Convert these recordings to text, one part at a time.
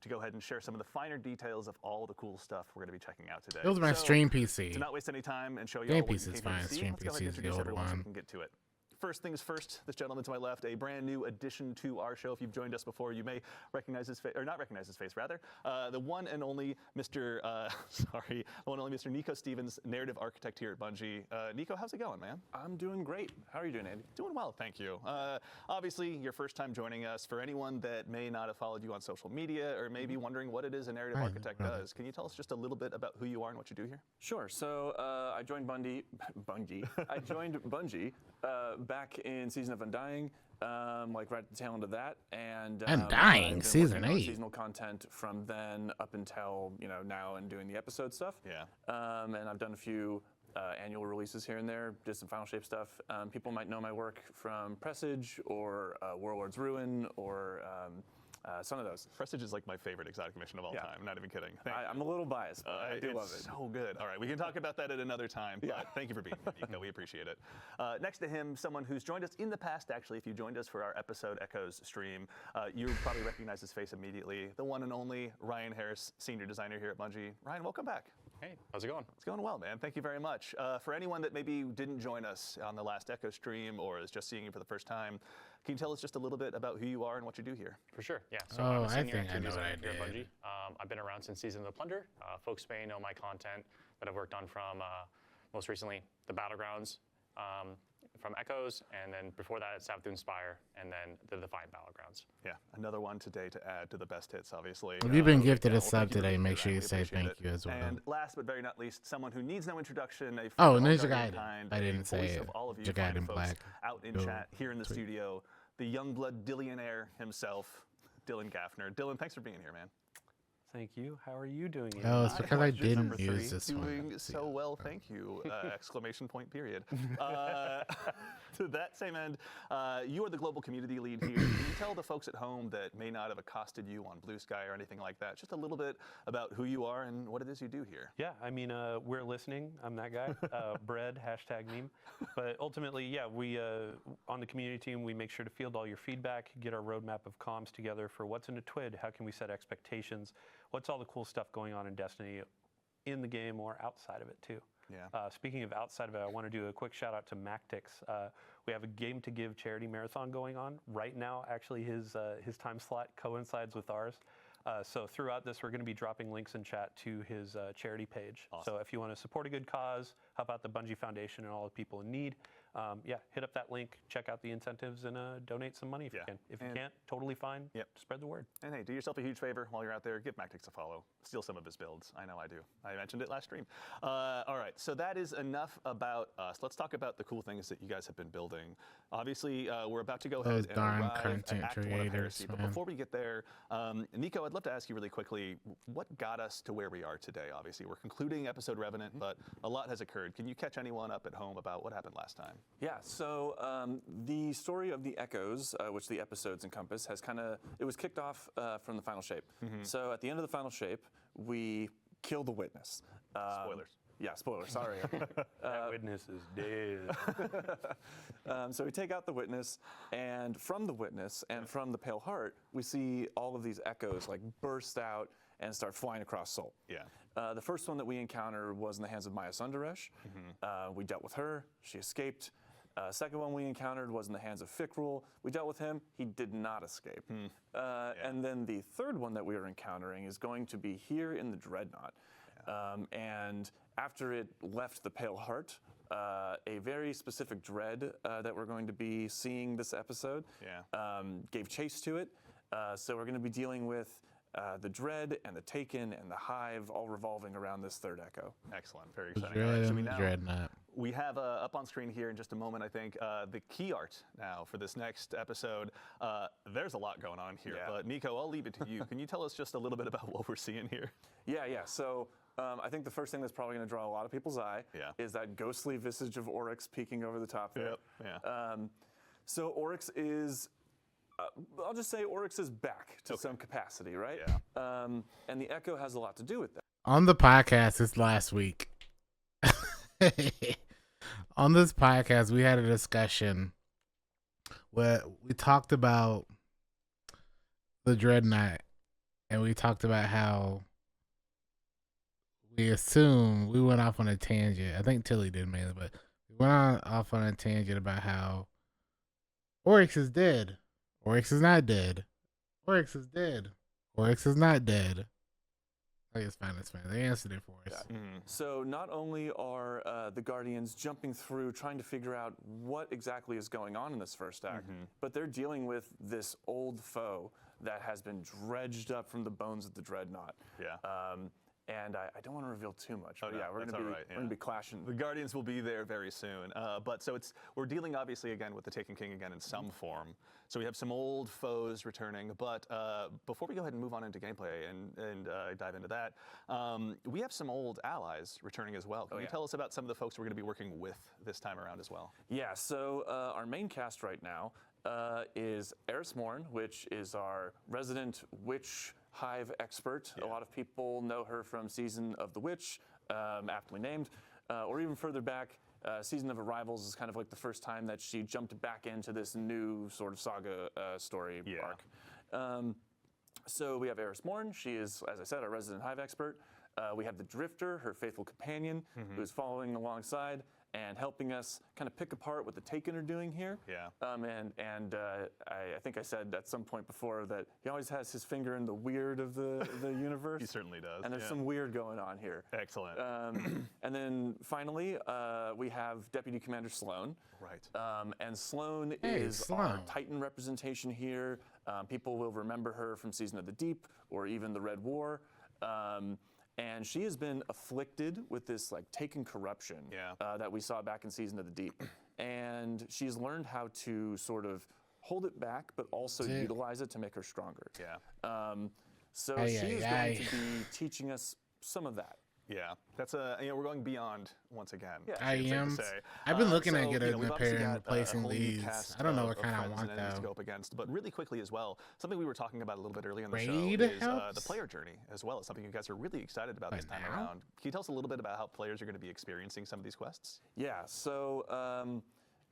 to go ahead and share some of the finer details of all the cool stuff we're going to be checking out today. Those are my stream PC. To not waste any time and show you Game all what PC you is came here fine. to see, Stream let's go ahead PC and is the introduce old everyone so we one. can get to it. First things first, this gentleman to my left, a brand new addition to our show. If you've joined us before, you may recognize his face, or not recognize his face, rather. The one and only Mr. Nico Stevens, narrative architect here at Bungie. Nico, how's it going, man? I'm doing great. How are you doing, Andy? Doing well, thank you. Obviously, your first time joining us. For anyone that may not have followed you on social media or may be wondering what it is a narrative architect does, can you tell us just a little bit about who you are and what you do here? Sure. So I joined Bungie. I joined Bungie back in Season of Undying, like right at the tail end of that, and Undying, I've been Season working on 8. seasonal content from then up until now and doing the episode stuff. Yeah. And I've done a few annual releases here and there, did some Final Shape stuff. People might know my work from Presage or Warlord's Ruin or some of those. Presage is like my favorite exotic mission of all time. I'm not even kidding. I'm a little biased, but I do love it. So good. All right, we can talk about that at another time, but thank you for being here, Nico. We appreciate it. Next to him, someone who's joined us in the past, actually, if you joined us for our episode Echoes stream, you probably recognize his face immediately. The one and only Ryan Harris, senior designer here at Bungie. Ryan, welcome back. Hey, how's it going? It's going well, man. Thank you very much. For anyone that maybe didn't join us on the last Echo stream or is just seeing you for the first time, can you tell us just a little bit about who you are and what you do here? For sure, yeah. So Oh, I'm a I senior think I interior know what I designer here at did. Bungie. I've been around since Season of the Plunder. Folks may know my content that I've worked on from most recently the Battlegrounds, from Echoes, and then before that at Savathûn Spire, and then the Defiant Battlegrounds. Yeah, another one today to add to the best hits, obviously. If you've been gifted a well, sub thank you for today, being make here, sure you Ryan. We say appreciate thank you as well. And last but very not least, someone who needs no introduction, a Oh, fellow Ninja guardian Gaiden. kind, I a didn't say voice it. of all of you Ninja fine Gaiden folks Black. out in Cool. chat here in the Sweet. studio, the Youngblood Dillionaire himself, Dylan Gaffner. Dylan, thanks for being here, man. Thank you. How are you doing? Oh, it's because I Question didn't number use 3. this one. Doing so well, thank you! Exclamation point! Period. To that same end, you are the global community lead here. Can you tell the folks at home that may not have accosted you on Blue Sky or anything like that, just a little bit about who you are and what it is you do here? Yeah, I mean, we're listening. I'm that guy. Bread, hashtag meme. But ultimately, yeah, we on the community team, we make sure to field all your feedback, get our roadmap of comms together for what's in a TWID, how can we set expectations, what's all the cool stuff going on in Destiny in the game or outside of it too. Yeah. Speaking of outside of it, I want to do a quick shout out to Mactix. We have a Game to Give charity marathon going on right now. Actually, his time slot coincides with ours. So throughout this, we're going to be dropping links in chat to his charity page. Awesome. So if you want to support a good cause, help out the Bungie Foundation and all the people in need, hit up that link, check out the incentives, and donate some money if you can. If you can't, totally fine. Yep. Spread the word. And hey, do yourself a huge favor while you're out there. Give Mactix a follow. Steal some of his builds. I know I do. I mentioned it last stream. All right, so that is enough about us. Let's talk about the cool things that you guys have been building. Obviously, we're about to go ahead Those and darn arrive content at Act 1 of creators, Heresy. But man. before we get there, Nico, I'd love to ask you really quickly, what got us to where we are today? Obviously, we're concluding episode Revenant, but a lot has occurred. Can you catch anyone up at home about what happened last time? Yeah, so the story of the Echoes, which the episodes encompass, it was kicked off from the Final Shape. So at the end of the Final Shape, we kill the Witness. Spoilers. Yeah, spoilers, sorry. That witness is dead. So we take out the Witness, and from the Witness and from the Pale Heart, we see all of these Echoes like burst out and start flying across Sol. Yeah. The first one that we encountered was in the hands of Maya Sundaresh. We dealt with her, she escaped. Second one we encountered was in the hands of Fikrul. We dealt with him, he did not escape. And then the third one that we are encountering is going to be here in the Dreadnought. And after it left the Pale Heart, a very specific dread that we're going to be seeing this episode gave chase to it. So we're going to be dealing with the Dread and the Taken and the Hive all revolving around this third Echo. Excellent. Very The exciting. All right, Dread so and the Dreadnought. we have up on screen here in just a moment, I think, the key art now for this next episode. There's a lot going on here, but Nico, I'll leave it to you. Can you tell us just a little bit about what we're seeing here? Yeah. So I think the first thing that's probably going to draw a lot of people's eye is that ghostly visage of Oryx peeking over the top there. So Oryx is, I'll just say Oryx is back to some capacity, right? And the Echo has a lot to do with that. On the podcast this last week, on this podcast, we had a discussion where we talked about the Dreadnought and we talked about how we assume we went off on a tangent. I think Tilly did mainly, but we went off on a tangent about how Oryx is dead. Oryx is not dead. Oryx is dead. Oryx is not dead. I think it's fine. It's fine. They answered it for us. Yeah. So not only are the Guardians jumping through, trying to figure out what exactly is going on in this first act, but they're dealing with this old foe that has been dredged up from the bones of the Dreadnought. Yeah. And I don't want to reveal too much, but yeah, we're that's going all right, we're gonna be clashing. The Guardians will be there very soon. But so we're dealing obviously again with the Taken King again in some form. So we have some old foes returning. But before we go ahead and move on into gameplay and dive into that, we have some old allies returning as well. Can you tell us about some of the folks we're going to be working with this time around as well? Yeah. So our main cast right now is Eris Morn, which is our resident witch hive expert. A lot of people know her from Season of the Witch, aptly named, or even further back, Season of Arrivals is kind of like the first time that she jumped back into this new sort of saga story arc. So we have Eris Morn. She is, as I said, our resident hive expert. We have the Drifter, her faithful companion, who's following alongside and helping us kind of pick apart what the Taken are doing here. Yeah. I think I said at some point before that he always has his finger in the weird of the universe. He certainly does. And there's some weird going on here. Excellent. And then finally, we have Deputy Commander Sloan. Right. And Sloan Hey, is our Sloan. Titan representation here. People will remember her from Season of the Deep or even the Red War. And she has been afflicted with this like Taken corruption that we saw back in Season of the Deep. And she's learned how to sort of hold it back, but also utilize it to make her stronger. Yeah. So she is going to be teaching us some of that. Yeah, that's we're going beyond once again. Yeah. I it's safe to am. say. I've been looking at So, getting we've a obviously pair and got a replacing whole new these. cast I don't know of what kind I friends want and enemies to go though. up against, but really quickly as well, something we were talking about a little bit earlier in the Raid show is the helps? player journey as well. It's something you guys are really excited about this But time now? around. Can you tell us a little bit about how players are going to be experiencing some of these quests? Yeah, so,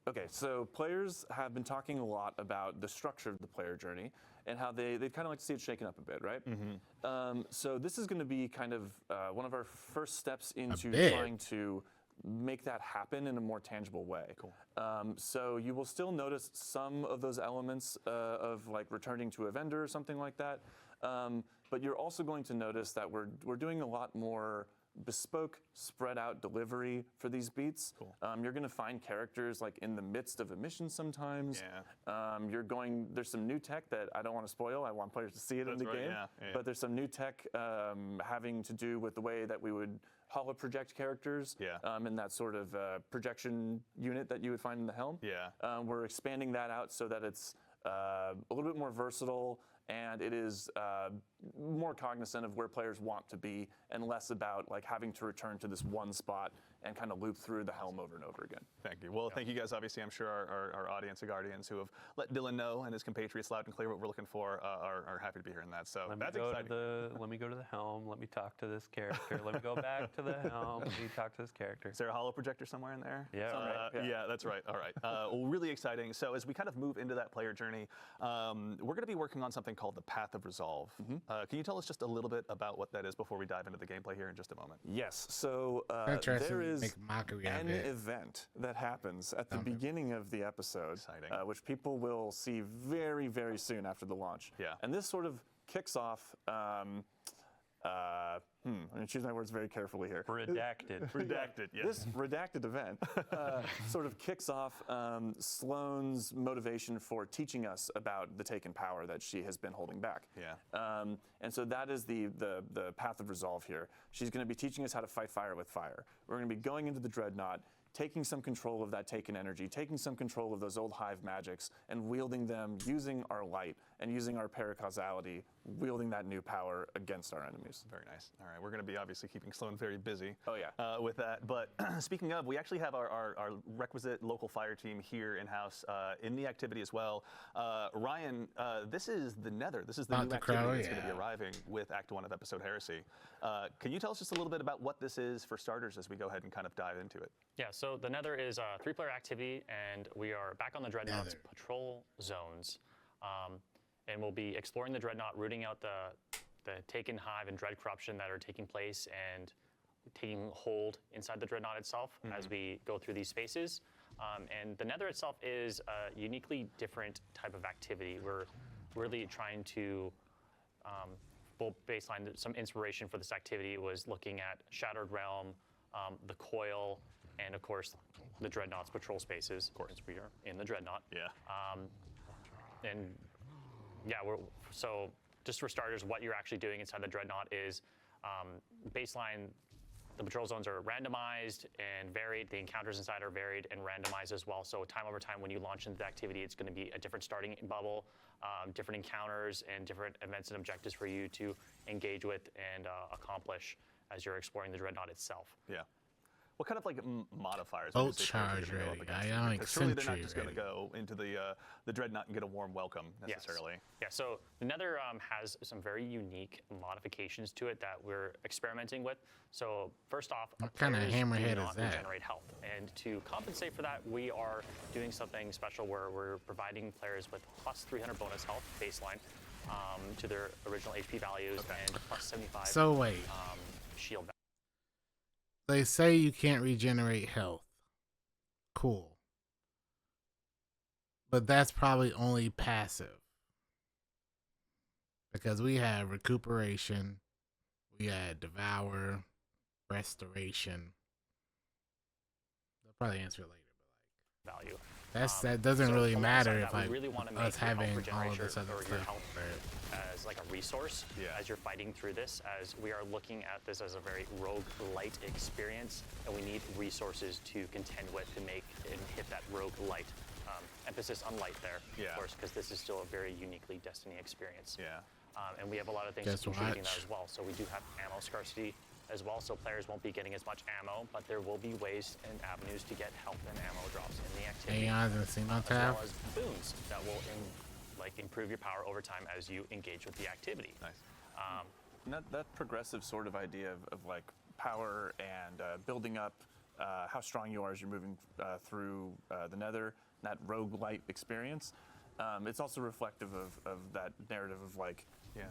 okay, so players have been talking a lot about the structure of the player journey and how they'd kind of like to see it shaken up a bit, right? So this is going to be kind of one of our first steps into bit? trying to make that happen in a more tangible way. Cool. So you will still notice some of those elements of like returning to a vendor or something like that, but you're also going to notice that we're doing a lot more bespoke, spread out delivery for these beats. Cool. You're going to find characters like in the midst of a mission sometimes. Yeah. There's some new tech that I don't want to spoil. I want players to see it in the right, game. yeah. But there's some new tech having to do with the way that we would holo project characters in that sort of projection unit that you would find in the helm. Yeah. We're expanding that out so that it's a little bit more versatile and it is more cognizant of where players want to be and less about like having to return to this one spot and kind of loop through the helm over and over again. Thank you. Well, thank you guys. Obviously, I'm sure our audience of Guardians who have let Dylan know and his compatriots loud and clear what we're looking for are happy to be hearing that. So that's exciting. Let me go to the helm. Let me talk to this character. Let me go back to the helm. Let me talk to this character. Is there a holo projector somewhere in there? Yeah, right. Yeah, that's right. All right. Well, really exciting. So as we kind of move into that player journey, we're going to be working on something called the Path of Resolve. Can you tell us just a little bit about what that is before we dive into the gameplay here in just a moment? Yes. So Interesting there to is make mockery of an it. event that happens at the beginning of the episode, Exciting. which people will see very, very soon after the launch. Yeah. And this sort of kicks off. I'm going to choose my words very carefully here. Redacted. Redacted, yes. This redacted event sort of kicks off Sloane's motivation for teaching us about the Taken power that she has been holding back. Yeah. And so that is the path of resolve here. She's going to be teaching us how to fight fire with fire. We're going to be going into the Dreadnought, taking some control of that Taken energy, taking some control of those old hive magics, and wielding them using our light and using our paracausality, wielding that new power against our enemies. Very nice. All right, we're going to be obviously keeping Sloan very busy. Oh, yeah. With that. But speaking of, we actually have our requisite local fire team here in-house in the activity as well. Ryan, this is the Nether. This is the new activity that's going to be arriving with Act 1 of Episode Heresy. Can you tell us just a little bit about what this is for starters as we go ahead and kind of dive into it? Yeah, so the Nether is a 3-player activity, and we are back on the Dreadnought's patrol zones. And we'll be exploring the Dreadnought, rooting out the the Taken Hive and Dread Corruption that are taking place and taking hold inside the Dreadnought itself as we go through these spaces. And the Nether itself is a uniquely different type of activity. We're really trying to baseline some inspiration for this activity was looking at Shattered Realm, the Coil, and of course the Dreadnought's patrol spaces. Of course, we are in the Dreadnought. Yeah. And yeah, so just for starters, what you're actually doing inside the Dreadnought is baseline. The patrol zones are randomized and varied. The encounters inside are varied and randomized as well. So time over time, when you launch into the activity, it's going to be a different starting bubble, different encounters, and different events and objectives for you to engage with and accomplish as you're exploring the Dreadnought itself. Yeah. What kind of like modifiers? Boat would you say players charge are gonna go ready, up against? ionic Because surely they're not sentry just going to ready. go into the Dreadnought and get a warm welcome necessarily. Yeah, so the Nether has some very unique modifications to it that we're experimenting with. So first off, What kind of players hammerhead do is not that? regenerate health. And to compensate for that, we are doing something special where we're providing players with plus 300 bonus health baseline to their original HP values and plus 75 So wait, shield value. they say you can't regenerate health. Cool. But that's probably only passive. Because we have recuperation, we had devour, restoration. They'll probably answer it later, value. but like that doesn't really alongside matter that, if we like really want to make us your health having all of regeneration this other or your stuff. health there. as like a resource as you're fighting through this, as we are looking at this as a very rogue-light experience, and we need resources to contend with to make and hit that rogue-light. Emphasis on light there, of course, because this is still a very uniquely Destiny experience. Yeah. And we have a lot of things Just contributing that watch. as well. So we do have ammo scarcity as well, so players won't be getting as much ammo, but there will be ways and avenues to get health and ammo drops in the activity. Aeons and Single As Tap. well as boons that will improve your power over time as you engage with the activity. Nice. And that progressive sort of idea of like power and building up how strong you are as you're moving through the Nether, that roguelite experience. It's also reflective of that narrative of like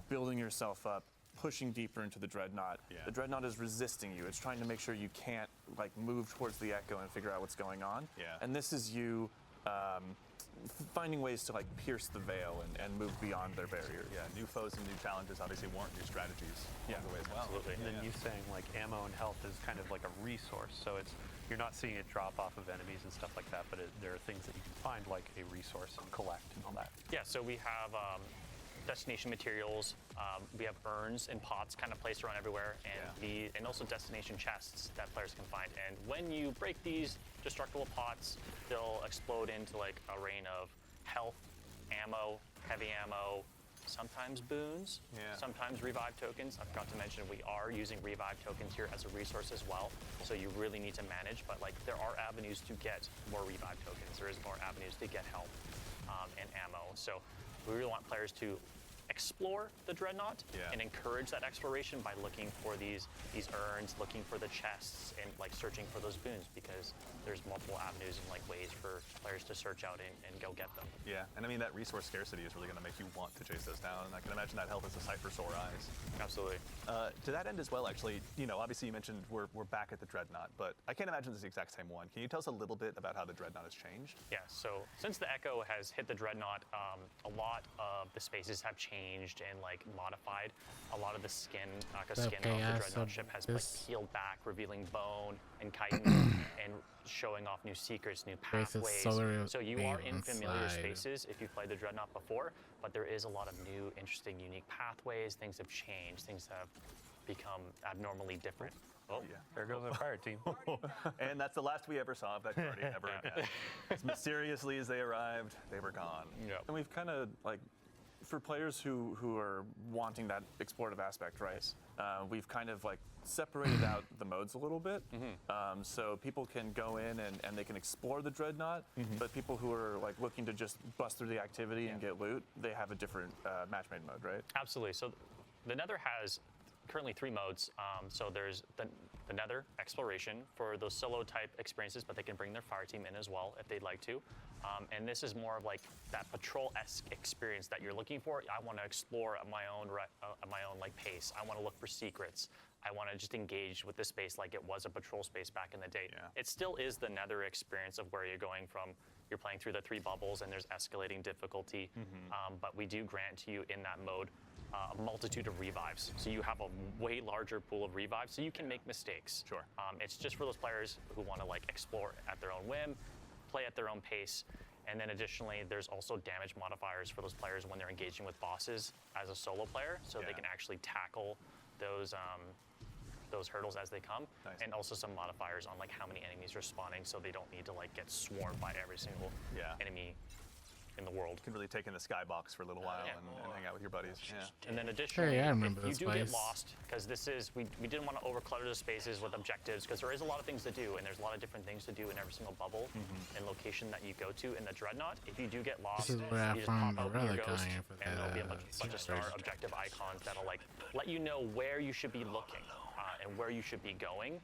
building yourself up, pushing deeper into the Dreadnought. Yeah. The Dreadnought is resisting you. It's trying to make sure you can't like move towards the Echo and figure out what's going on. Yeah. And this is you finding ways to like pierce the veil and move beyond their barrier. Yeah, new foes and new challenges obviously warrant new strategies along the way as well. Absolutely. And then you saying like ammo and health is kind of like a resource, so you're not seeing it drop off of enemies and stuff like that, but there are things that you can find like a resource and collect and all that. Yeah, so we have destination materials. We have urns and pots kind of placed around everywhere, and also destination chests that players can find. And when you break these destructible pots, they'll explode into like a rain of health, ammo, heavy ammo, sometimes boons, sometimes revive tokens. I forgot to mention we are using revive tokens here as a resource as well, so you really need to manage, but like there are avenues to get more revive tokens. There is more avenues to get health and ammo. So we really want players to explore the Dreadnought and encourage that exploration by looking for these urns, looking for the chests, and like searching for those boons, because there's multiple avenues and like ways for players to search out and go get them. Yeah, and I mean that resource scarcity is really going to make you want to chase those down, and I can imagine that health is a sight for sore eyes. Absolutely. To that end as well, actually, obviously you mentioned we're back at the Dreadnought, but I can't imagine it's the exact same one. Can you tell us a little bit about how the Dreadnought has changed? Yeah, so since the Echo has hit the Dreadnought, a lot of the spaces have changed and like modified. A lot of the skin, skin of the Dreadnought ship has like peeled back, revealing bone and chitin and showing off new secrets, new pathways. So you are in familiar spaces if you've played the Dreadnought before, but there is a lot of new, interesting, unique pathways. Things have changed. Things have become abnormally different. Oh, yeah. There goes our fire team. And that's the last we ever saw of that party ever again. As mysteriously as they arrived, they were gone. Yeah. And we've kind of like, for players who are wanting that explorative aspect, right? We've kind of like separated out the modes a little bit. So people can go in and they can explore the Dreadnought, but people who are like looking to just bust through the activity and get loot, they have a different match-made mode, right? Absolutely. So the Nether has currently 3 modes. So there's the Nether Exploration for those solo type experiences, but they can bring their fire team in as well if they'd like to. And this is more of like that patrol-esque experience that you're looking for. I want to explore at my own like pace. I want to look for secrets. I want to just engage with the space like it was a patrol space back in the day. Yeah. It still is the Nether experience of where you're going from. You're playing through the 3 bubbles and there's escalating difficulty, but we do grant to you in that mode a multitude of revives. So you have a way larger pool of revives, so you can make mistakes. Sure. It's just for those players who want to like explore at their own whim, play at their own pace. And then additionally, there's also damage modifiers for those players when they're engaging with bosses as a solo player, so they can actually tackle those hurdles as they come. Nice. And also some modifiers on like how many enemies are spawning, so they don't need to like get swarmed by every single enemy in the world. You can really take in the skybox for a little while and hang out with your buddies. Yeah. And then additionally, I remember if you this do place. get lost, because this is, we didn't want to overclutter the spaces with objectives, because there is a lot of things to do, and there's a lot of different things to do in every single bubble and location that you go to in the Dreadnought. If you do get lost, This is where I you just found pop the open your relic ghost, iron for and there'll be a that, bunch of star situation. objective icons that'll like let you know where you should be looking and where you should be going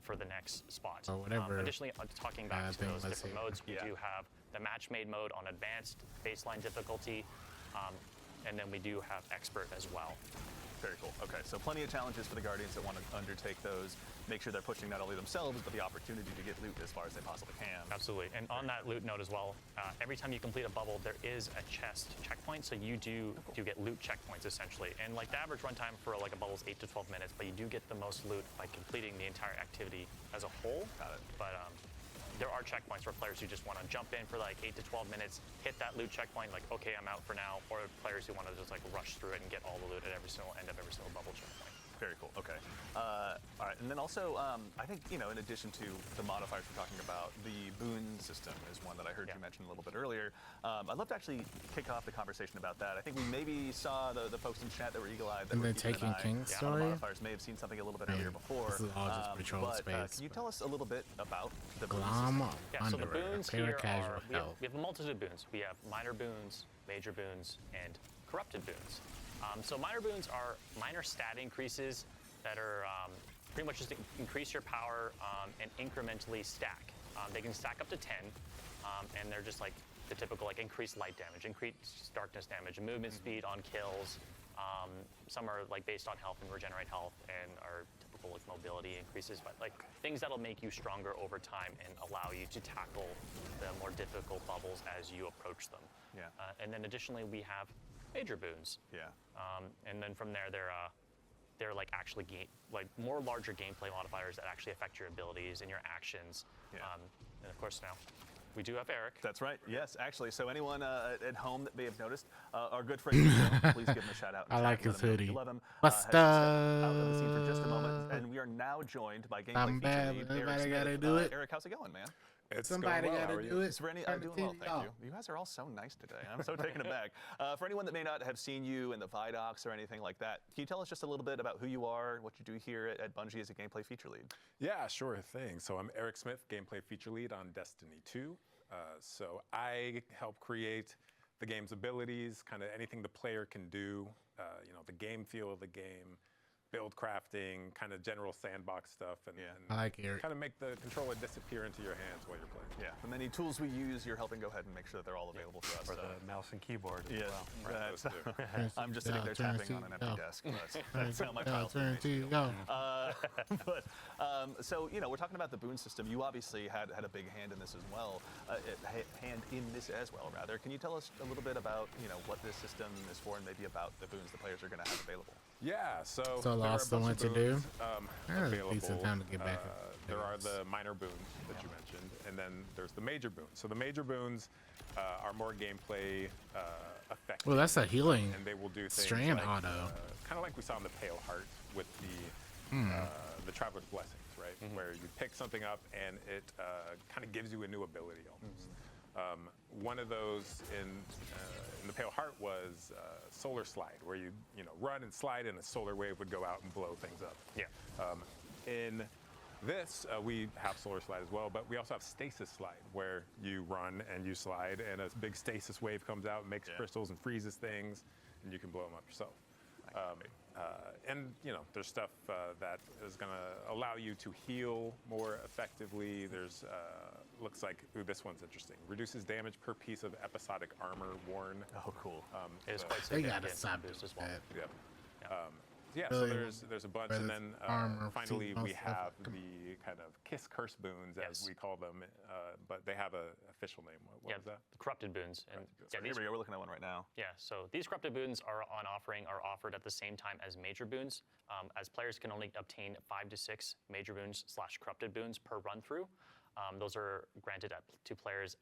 for the next spot. Or whatever Additionally, talking back to thing those was different here. modes, we do have the match-made mode on advanced baseline difficulty, and then we do have expert as well. Very cool. Okay, so plenty of challenges for the Guardians that want to undertake those. Make sure they're pushing not only themselves, but the opportunity to get loot as far as they possibly can. Absolutely. And on that loot note as well, every time you complete a bubble, there is a chest checkpoint, so you do get loot checkpoints essentially. And like the average runtime for like a bubble is 8 to 12 minutes, but you do get the most loot by completing the entire activity as a whole. Got it. But there are checkpoints for players who just want to jump in for like 8 to 12 minutes, hit that loot checkpoint, like, okay, I'm out for now, or players who want to just like rush through it and get all the loot at every single end of every single bubble checkpoint. Very cool. Okay. All right. And then also, I think, in addition to the modifiers we're talking about, the boon system is one that I heard you mention a little bit earlier. I'd love to actually kick off the conversation about that. I think we maybe saw the folks in chat that were eagle-eyed. And the Taken King on the story? modifiers may have seen something a little bit earlier before. This is all just patrol but, space, can you but- tell us a little bit about the boon Glom system? Yeah, so the underwear, boons pair here casual are, we health. have a multitude of boons. We have minor boons, major boons, and corrupted boons. So minor boons are minor stat increases that are pretty much just increase your power and incrementally stack. They can stack up to 10, and they're just like the typical like increased light damage, increased darkness damage, movement speed on kills. Some are like based on health and regenerate health, and are typical like mobility increases, but like things that'll make you stronger over time and allow you to tackle the more difficult bubbles as you approach them. Yeah. And then additionally, we have major boons. Yeah. And then from there, they're like actually more larger gameplay modifiers that actually affect your abilities and your actions. Yeah. And of course now, we do have Eric. That's right. Yes, actually. So anyone at home that may have noticed, our good friend, Nico, please give him a shout out. I like his hoodie. You love him. What's Has just out on the scene for just a moment, and we are now joined by gameplay I'm feature bad, lead but Eric everybody Smith. gotta do it. Eric, how's it going, man? It's Somebody going well. got How to are do you? it. For any, Turn I'm the doing well, TV thank off. you. You guys are all so nice today. I'm so taken aback. For anyone that may not have seen you in the Vidocs or anything like that, can you tell us just a little bit about who you are, what you do here at Bungie as a gameplay feature lead? Yeah, sure thing. So I'm Eric Smith, gameplay feature lead on Destiny 2. So I help create the game's abilities, kind of anything the player can do, the game feel of the game, build crafting, kind of general sandbox stuff, and I like Eric. kind of make the controller disappear into your hands while you're playing. Yeah, the many tools we use, you're helping go ahead and make sure that they're all available for us. For the mouse and keyboard as Yes, well. that's- Those two. I'm just sitting there tapping on an empty desk. But that's how my files are Turn made. TV go. So we're talking about the boon system. You obviously had a big hand in this as well. Rather. Can you tell us a little bit about what this system is for, and maybe about the boons the players are going to have available? Yeah, so So there are a lost the bunch one of to do? boons, There's a available. decent time to get back. There are the minor boons that you mentioned, and then there's the major boons. So the major boons are more gameplay effective. Well, that's a healing and they will do things strand like, auto. kind of like we saw in the Pale Heart with the Traveler's Blessings, right? Where you pick something up and it kind of gives you a new ability almost. One of those in the Pale Heart was Solar Slide, where you run and slide and a solar wave would go out and blow things up. Yeah. In this, we have Solar Slide as well, but we also have Stasis Slide, where you run and you slide, and a big stasis wave comes out and makes crystals and freezes things, and you can blow them up yourself. and there's stuff that is going to allow you to heal more effectively. There's looks like this one's interesting. Reduces damage per piece of episodic armor worn. Oh, cool. It is so- quite They significant gotta stop boost doing as well. that. Yeah. Yeah, Really, so there's a bunch, whether and it's then armor, finally we seasonal stuff. have the kind of kiss curse boons, as Yes. we call them, but they have a official name. What was that? The corrupted boons. And Corrupted boons. yeah, Here these, we go. We're looking at one right now. yeah, so these corrupted boons are offered at the same time as major boons, as players can only obtain 5 to 6 major boons / corrupted boons per run through. Those are granted to players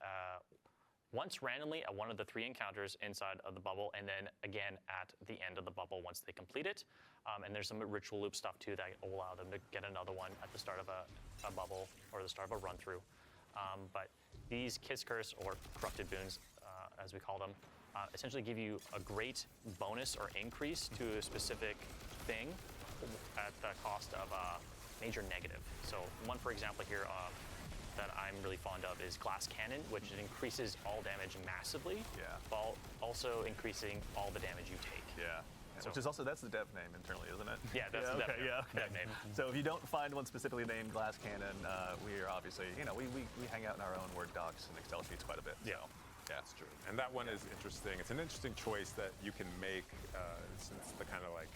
once randomly at one of the 3 encounters inside of the bubble, and then again at the end of the bubble once they complete it. And there's some ritual loop stuff too that will allow them to get another one at the start of a bubble or the start of a run through. But these Kiss Curse or corrupted boons, as we call them, essentially give you a great bonus or increase to a specific thing at the cost of a major negative. So one, for example, here that I'm really fond of is Glass Cannon, which increases all damage massively, Yeah. while also increasing all the damage you take. Yeah. So- Which is also, that's the dev name internally, isn't it? Yeah, that's the dev okay, name. yeah, okay. Dev name. So if you don't find one specifically named Glass Cannon, we are obviously, we hang out in our own Word docs and Excel sheets quite a bit. Yeah. So, yeah. That's true. And that one is interesting. It's an interesting choice that you can make since the kind of like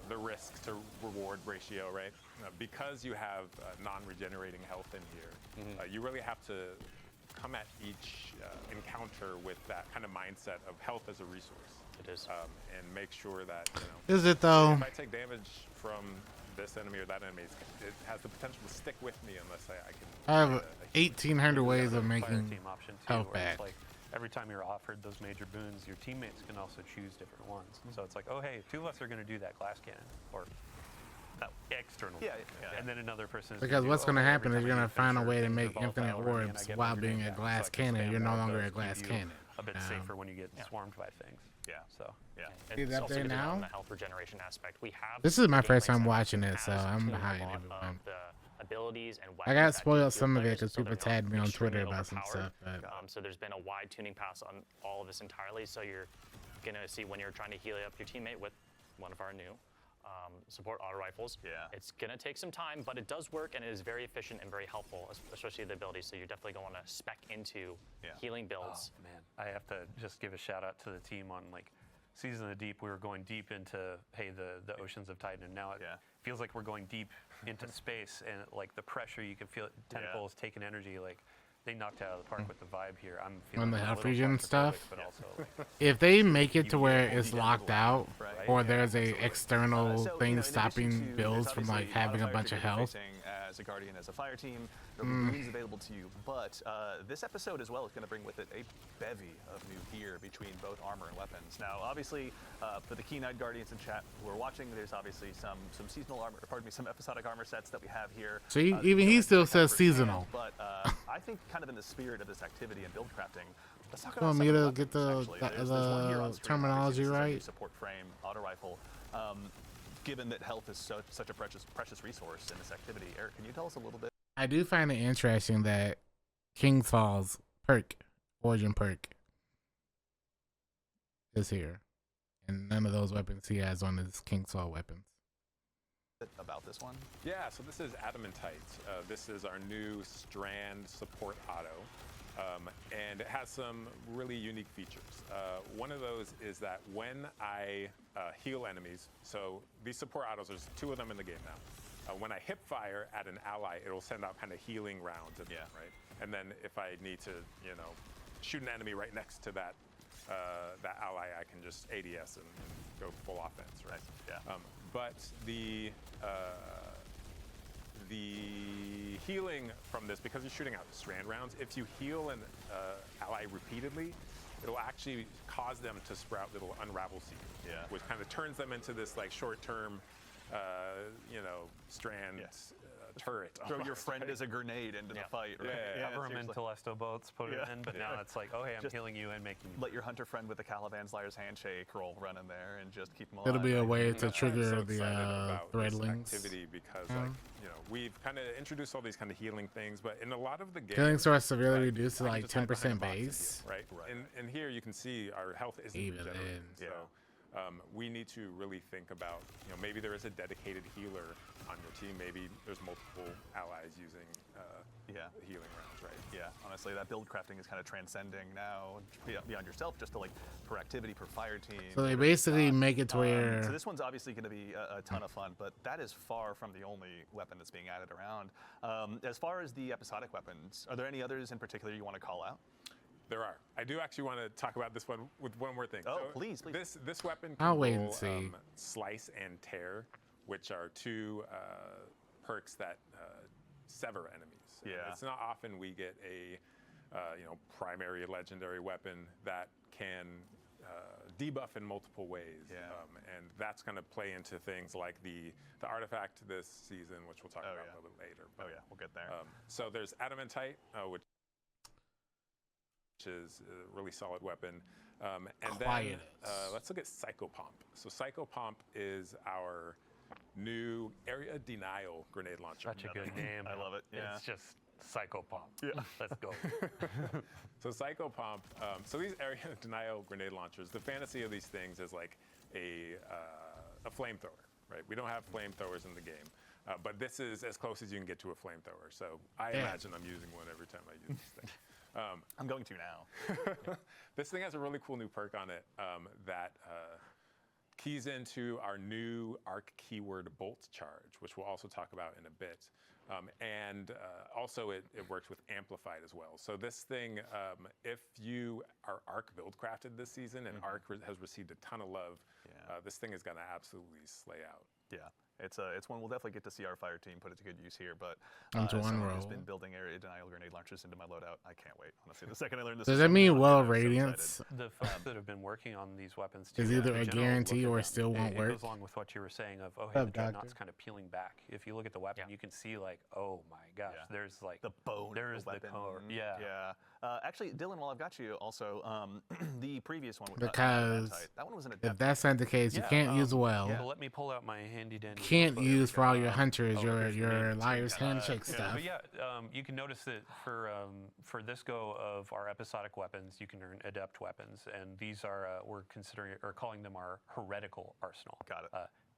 the risk to reward ratio, right? Because you have non-regenerating health in here, you really have to come at each encounter with that kind of mindset of health as a resource. It is. And make sure that, Is it though? if I take damage from this enemy or that enemy, it has the potential to stick with me unless I can. I have get a 1,800 ways of Fire making team option too, health where it's back. like every time you're offered those major boons, your teammates can also choose different ones. So it's like, oh hey, 2 of us are going to do that glass cannon or that external. Yeah, yeah. And then another person is Because do, what's oh, going to every happen is time you're I going to use find a finisher, way to things make revolve infinite out, and I orbs get while my being grenade a back, glass so I can cannon. spam You're no all of longer a those, glass keep you cannon. a bit safer when you get swarmed by things. Yeah. So Yeah. See It's that also there good now? on the health regeneration aspect. We have This is my gameplay first time setup watching that it, so has I'm tuned a behind lot everyone. of the abilities and I got weapons that spoiled do heal some of it players, because so people they're tagged me on extremely Twitter about some overpowered. stuff. But So there's been a wide tuning pass on all of this entirely. So you're gonna see when you're trying to heal up your teammate with one of our new support auto rifles. Yeah. It's gonna take some time, but it does work and it is very efficient and very helpful, especially the abilities. So you're definitely going to want to spec into Yeah. healing builds. Oh, man, I have to just give a shout out to the team on like Season of the Deep. We were going deep into the oceans of Titan, and now it Yeah. feels like we're going deep into space, and like the pressure you can feel it, tentacles taking energy. Like they knocked it out of the park with the vibe here. I'm feeling the a health little regen claustrophobic, stuff? but also like, if they make it to where only it's get locked the out, right? or Yeah, there's a absolutely. external So, thing in addition stopping to- builds there's from like obviously having a modifier bunch of that you're health. facing as a guardian, as a fire team, there'll be boons available to you. But this episode as well is going to bring with it a bevy of new gear between both armor and weapons. Now, obviously, for the Keen-Eyed Guardians in chat who are watching, there's obviously some seasonal armor, pardon me, some episodic armor sets that we have here. So he- that even you he can still check out says firsthand. seasonal. But I think kind of in the spirit of this activity and build crafting, let's talk about Want some me of the to weapons, get the- actually. the- There's one here on the screen. terminology Obviously, this is our new right? support frame auto rifle. Given that health is such a precious resource in this activity, Eric, can you tell us a little bit? I do find it interesting that King's Fall's perk, origin perk, is here, and none of those weapons he has on his King's Fall weapons. About this one? Yeah, so this is Adamantite. This is our new strand support auto. And it has some really unique features. One of those is that when I heal enemies, so these support autos, there's 2 of them in the game now. When I hip fire at an ally, it'll send out kind of healing rounds at them, right? And then if I need to, shoot an enemy right next to that that ally, I can just ADS and go full offense, right? Yeah. But the healing from this, because you're shooting out strand rounds, if you heal an ally repeatedly, it'll actually cause them to sprout little unravel seeds, which kind of turns them into this like short-term, strand turret. Throw your almost, friend right? as a grenade into the fight, right? cover him in seriously. Telesto boats, put it Yeah. in. But now it's like, oh hey, I'm Just healing you and making you. Let your hunter friend with the Caliban's Liar's Handshake roll run in there and just keep them alive. It'll be a way to I'm trigger so the excited about this threadlings. activity because, we've kind of introduced all these kind of healing things, but in a lot of the games, Killing source severely right, reduced to I can like just hide behind a 10% box and heal, base. right? And here you can see our health isn't Even regenerating. then. So we need to really think about, maybe there is a dedicated healer on your team. Maybe there's multiple allies using healing rounds, right? Yeah, honestly, that build crafting is kind of transcending now beyond yourself, just to like per activity, per fire team. So they basically make it to where. So this one's obviously going to be a ton of fun, but that is far from the only weapon that's being added around. As far as the episodic weapons, are there any others in particular you want to call out? There are. I do actually want to talk about this one with one more thing. Oh, so please. This weapon I'll can wait and roll, see. Slice and Tear, which are two perks that sever enemies. And Yeah. it's not often we get a primary legendary weapon that can debuff in multiple ways. Yeah. And that's going to play into things like the artifact this season, which we'll talk about a little bit later. Oh yeah, we'll get there. So there's Adamantite, which is a really solid weapon. And then let's look at Psychopomp. So Psychopomp is our new area denial grenade launcher. Such a good name. I love it. Yeah. It's just Psychopomp. Yeah. Let's go. So Psychopomp, so these area denial grenade launchers, the fantasy of these things is like a flamethrower, right? We don't have flamethrowers in the game, but this is as close as you can get to a flamethrower. So I imagine I'm using one every time I use this thing. I'm going to now. This thing has a really cool new perk on it that keys into our new arc keyword bolt charge, which we'll also talk about in a bit. And also it works with Amplified as well. So this thing, if you are arc build crafted this season and arc has received a ton of love, this thing is going to absolutely slay out. Yeah. It's one we'll definitely get to see our fire team put it to good use here, but Onto as one someone who's roll. been building area denial grenade launchers into my loadout, I can't wait. Honestly, the second I learned this, Does is that something mean I'm well so excited. radiance The folks that have been working on these weapons too, is either in a general, guarantee look or at still them. won't It work? goes along with what you were saying of, oh, What's hey, up, the Dreadnought's doctor? kind of peeling back. If you look at the weapon, you can see like, oh my gosh, Yeah. there's like The bone. There's of the the weapon. core. Yeah. Yeah. Actually, Dylan, while I've got you, also the previous one with Because that one was an If adept. that's not the case, you Yeah, can't use well. Well, let me pull out my handy dandy. Can't notebook. use for all your hunters, oh, your there's your me. liar's handshake Yeah, stuff. but yeah, you can notice that for this go of our episodic weapons, you can earn adept weapons, and these are we're considering or calling them our heretical arsenal. Got it.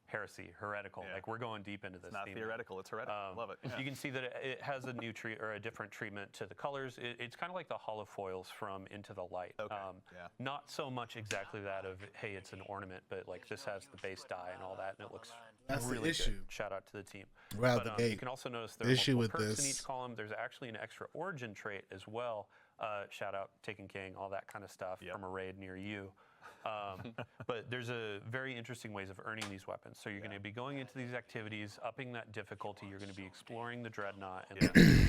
Heresy, heretical. Yeah. Like we're going deep into this. It's not theme. theoretical, it's heretical. Love it. Yeah. You can see that it has a new or a different treatment to the colors. It's kind of like the hollow foils from Into the Light. Okay, yeah. Not so much exactly that of, hey, it's an ornament, but like this has the base dye and all that, and it looks That's the really issue. good. Shout out to the team. Right out But, the you gate. can also notice there The are issue multiple with perks in this- each column. There's actually an extra origin trait as well. Shout out Taken King, all that kind of stuff from a raid near you. But there's a very interesting ways of earning these weapons. So you're going to be going into these activities, upping that difficulty. You're going to be exploring the Dreadnought, and then,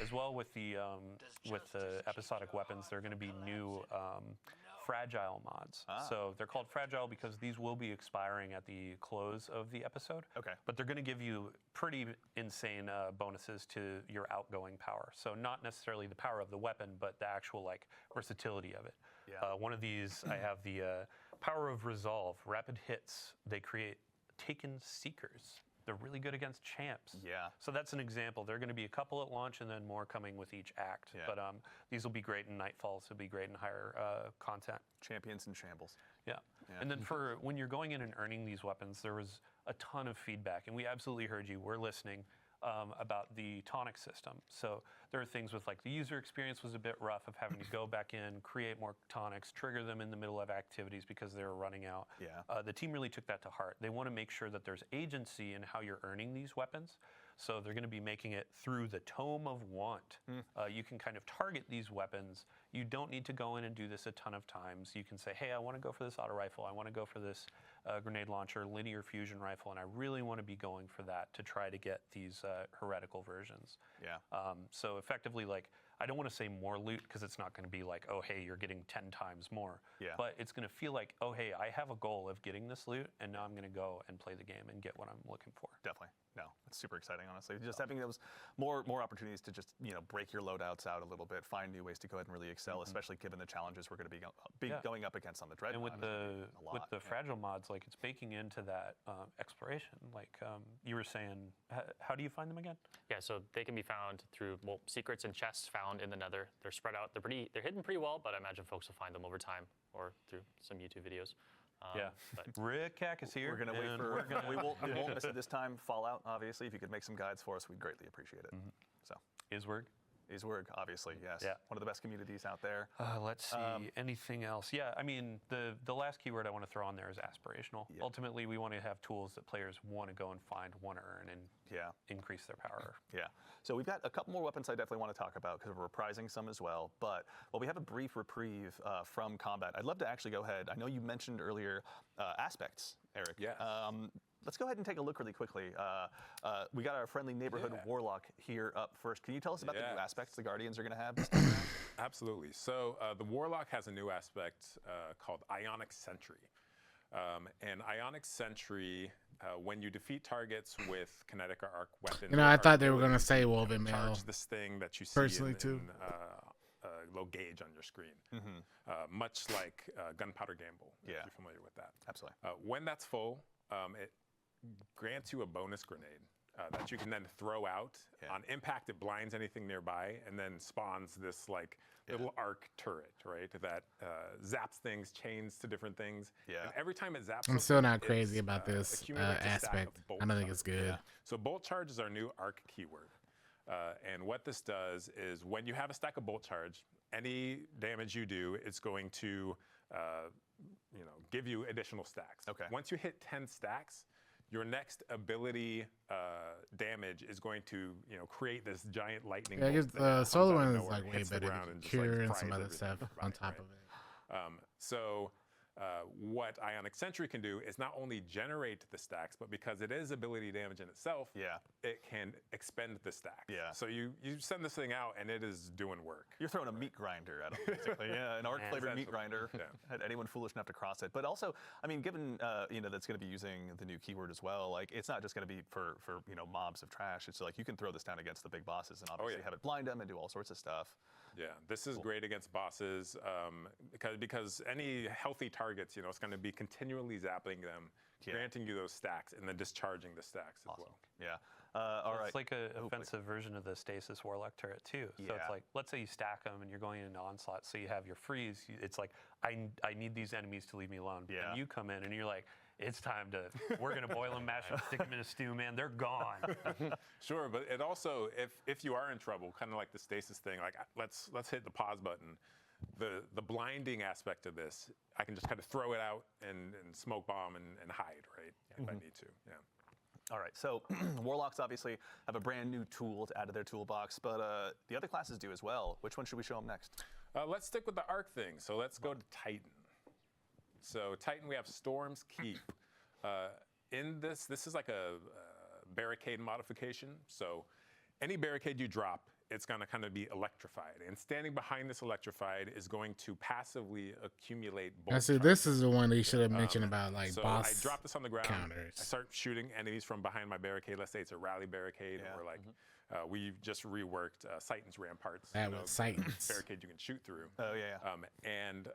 as well with the episodic weapons, there are going to be new fragile mods. So they're called fragile because these will be expiring at the close of the episode. Okay. But they're going to give you pretty insane bonuses to your outgoing power. So not necessarily the power of the weapon, but the actual like versatility of it. Yeah. One of these, I have the power of resolve. Rapid hits. They create Taken Seekers. They're really good against champs. Yeah. So that's an example. There are going to be a couple at launch and then more coming with each act. Yeah. But these will be great in Nightfalls. They'll be great in higher content. Champions and shambles. Yeah. And then for when you're going in and earning these weapons, there was a ton of feedback, and we absolutely heard you. We're listening about the tonic system. So there are things with like the user experience was a bit rough of having to go back in, create more tonics, trigger them in the middle of activities because they were running out. Yeah. The team really took that to heart. They want to make sure that there's agency in how you're earning these weapons. So they're going to be making it through the Tome of Want. You can kind of target these weapons. You don't need to go in and do this a ton of times. You can say, hey, I want to go for this auto rifle. I want to go for this grenade launcher, linear fusion rifle, and I really want to be going for that to try to get these heretical versions. Yeah. So effectively, like, I don't want to say more loot because it's not going to be like, oh, hey, you're getting 10 times more. Yeah. But it's going to feel like, oh, hey, I have a goal of getting this loot, and now I'm going to go and play the game and get what I'm looking for. Definitely. No, it's super exciting, honestly. Just having those more opportunities to just, break your loadouts out a little bit, find new ways to go ahead and really excel, especially given the challenges we're going to be going up against on the Dreadnought. And with is the fragile mods, like it's baking into that exploration. Like you were saying, how do you find them again? Yeah, so they can be found through secrets and chests found in the Nether. They're spread out. They're hidden pretty well, but I imagine folks will find them over time or through some YouTube videos. But Rick Cack is here. We're gonna wait and for. we're gonna- we won't miss it this time. Fallout, obviously. If you could make some guides for us, we'd greatly appreciate it. So, Iswerg. Iswerg, obviously, yes. Yeah. One of the best communities out there. Let's see. Anything else? Yeah, I mean, the last keyword I want to throw on there is aspirational. Yeah. Ultimately, we want to have tools that players want to go and find, want to earn, and Yeah. increase their power. Yeah. So we've got a couple more weapons I definitely want to talk about because we're reprising some as well. But while we have a brief reprieve from combat, I'd love to actually go ahead. I know you mentioned earlier aspects, Eric. Yes. Let's go ahead and take a look really quickly. We got our friendly neighborhood warlock here up first. Can you tell us about the new Yes. aspects the Guardians are going to have this time around? Absolutely. So the Warlock has a new aspect called Ionic Sentry. And Ionic Sentry, when you defeat targets with kinetic or arc weapons, You know, I thought they were gonna say Woven Mail. charge this thing that you see personally, too. low gauge on your screen, much like Gunpowder Gamble. If Yeah. you're familiar with that. Absolutely. When that's full, it grants you a bonus grenade that you can then throw out. Yeah. On impact, it blinds anything nearby and then spawns this like little arc turret, right? That zaps things, chains to different things. Yeah. And every time it zaps I'm something, still not crazy it's, about this accumulates a stack of aspect. bolt I don't think it's charge. good. Yeah. So bolt charge is our new arc keyword. And what this does is when you have a stack of bolt charge, any damage you do is going to give you additional stacks. Okay. Once you hit 10 stacks, your next ability damage is going to create this giant lightning Yeah, I bolt guess that comes Solar out of One is nowhere, like way hits the better ground, than and just, like, Cure and fries some other everything stuff nearby, on top right? of it. So what Ionic Sentry can do is not only generate the stacks, but because it is ability damage in itself, Yeah. it can expend the stacks. Yeah. So you send this thing out and it is doing work. You're throwing a meat grinder at them, basically. Yeah, an arc-flavored meat Essentially. grinder. Yeah. Had anyone foolish enough to cross it. But also, I mean, given that's going to be using the new keyword as well. Like, it's not just going to be for mobs of trash. It's like you can throw this down against the big bosses and obviously yeah. have it blind them and do all sorts of stuff. Yeah, this is great against bosses because any healthy targets, it's going to be continually zapping them, Yeah. granting you those stacks, and then discharging the stacks as well. Yeah. All right. It's like an offensive version of the Stasis Warlock turret too. So Yeah. it's like, let's say you stack them and you're going into onslaught, so you have your freeze. It's like, I need these enemies to leave me alone. Yeah. And you come in and you're like, it's time we're gonna boil them, mash them, stick them in a stew, man. They're gone. Sure, but it also, if you are in trouble, kind of like the stasis thing, like let's hit the pause button. The blinding aspect of this, I can just kind of throw it out and smoke bomb and hide, right? If I need to. Yeah. All right, so Warlocks obviously have a brand new tool to add to their toolbox, but the other classes do as well. Which one should we show them next? Let's stick with the arc thing. So let's go to Titan. So Titan, we have Storm's Keep. In this is like a barricade modification. So any barricade you drop, it's going to kind of be electrified. And standing behind this electrified is going to passively accumulate bolt I see. charges. This is the one they should have mentioned about like So boss I drop this on the ground. counters. I start shooting enemies from behind my barricade. Let's say it's a rally barricade, Yeah. or like we just reworked Titan's ramparts. That was Titans. barricade you can shoot through. Oh, yeah. And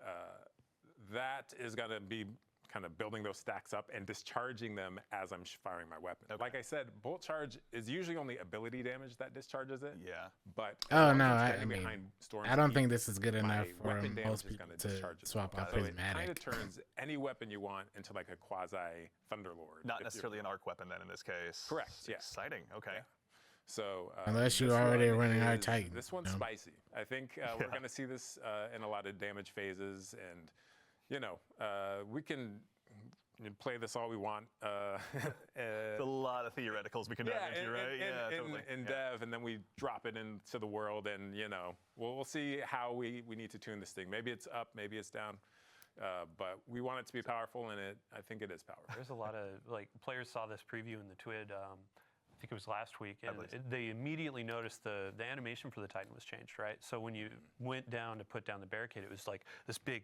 that is going to be kind of building those stacks up and discharging them as I'm firing my weapon. Okay. Like I said, bolt charge is usually only ability damage that discharges it. Yeah. But Oh, as long no, as I'm I standing mean, behind Storm's I don't Keep, think this is good my enough for weapon damage most is people gonna to discharge as swap well. out So it kind prismatic. of turns any weapon you want into like a quasi Thunderlord. Not if necessarily you're- an arc weapon then in this case. Correct, yeah. Exciting. Okay. Yeah. So Unless you this already one running our is- Titan, This one's you know? spicy. I think we're going to see this in a lot of damage phases, and we can play this all we want. There's a lot of theoreticals we can dive into, right? Yeah, totally. in Yeah. dev, and then we drop it into the world, and we'll see how we need to tune this thing. Maybe it's up, maybe it's down, but we want it to be powerful, and I think it is powerful. There's a lot of players saw this preview in the TWID. I think it was last week, and believe so. they immediately noticed the animation for the Titan was changed, right? So when you went down to put down the barricade, it was like this big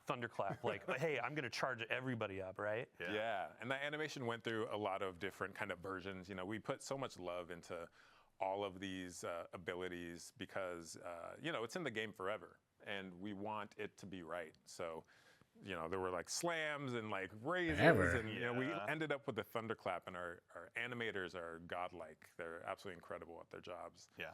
thunderclap, like, hey, I'm going to charge everybody up, right? Yeah, and that animation went through a lot of different kind of versions. We put so much love into all of these abilities because, it's in the game forever, and we want it to be right. So, there were like slams and like raises, Ever. and we ended up with the thunderclap, and our animators are godlike. They're absolutely incredible at their jobs. Yeah.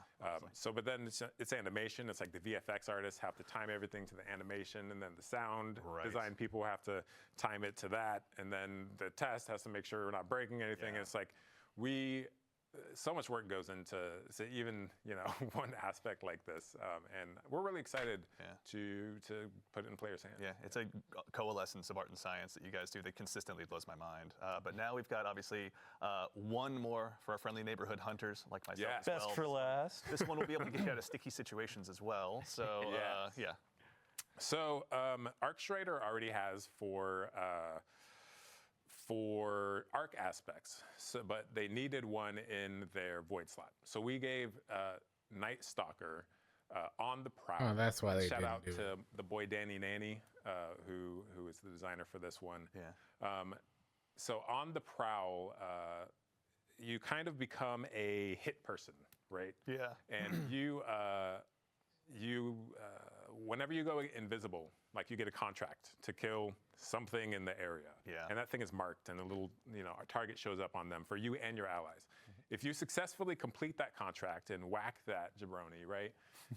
But then it's animation. It's like the VFX artists have to time everything to the animation, and then the sound design people have to time it to that, and then the test has to make sure we're not breaking anything. And it's like so much work goes into even one aspect like this, and we're really excited to put it in players' hands. Yeah, it's a coalescence of art and science that you guys do that consistently blows my mind. But now we've got obviously one more for our friendly neighborhood hunters like myself. Yeah. as well. Best for last. This one will be able to get you out of sticky situations as well. So yeah. So ArcStrider already has for arc aspects, but they needed one in their void slot. So we gave Night Stalker on the prowl. Oh, that's why they Shout didn't out do to it. the boy Danny Nanny, who is the designer for this one. Yeah. So on the prowl, you kind of become a hit person, right? Yeah. And you whenever you go invisible, like you get a contract to kill something in the area. Yeah. And that thing is marked, and a little, a target shows up on them for you and your allies. If you successfully complete that contract and whack that jabroni, right?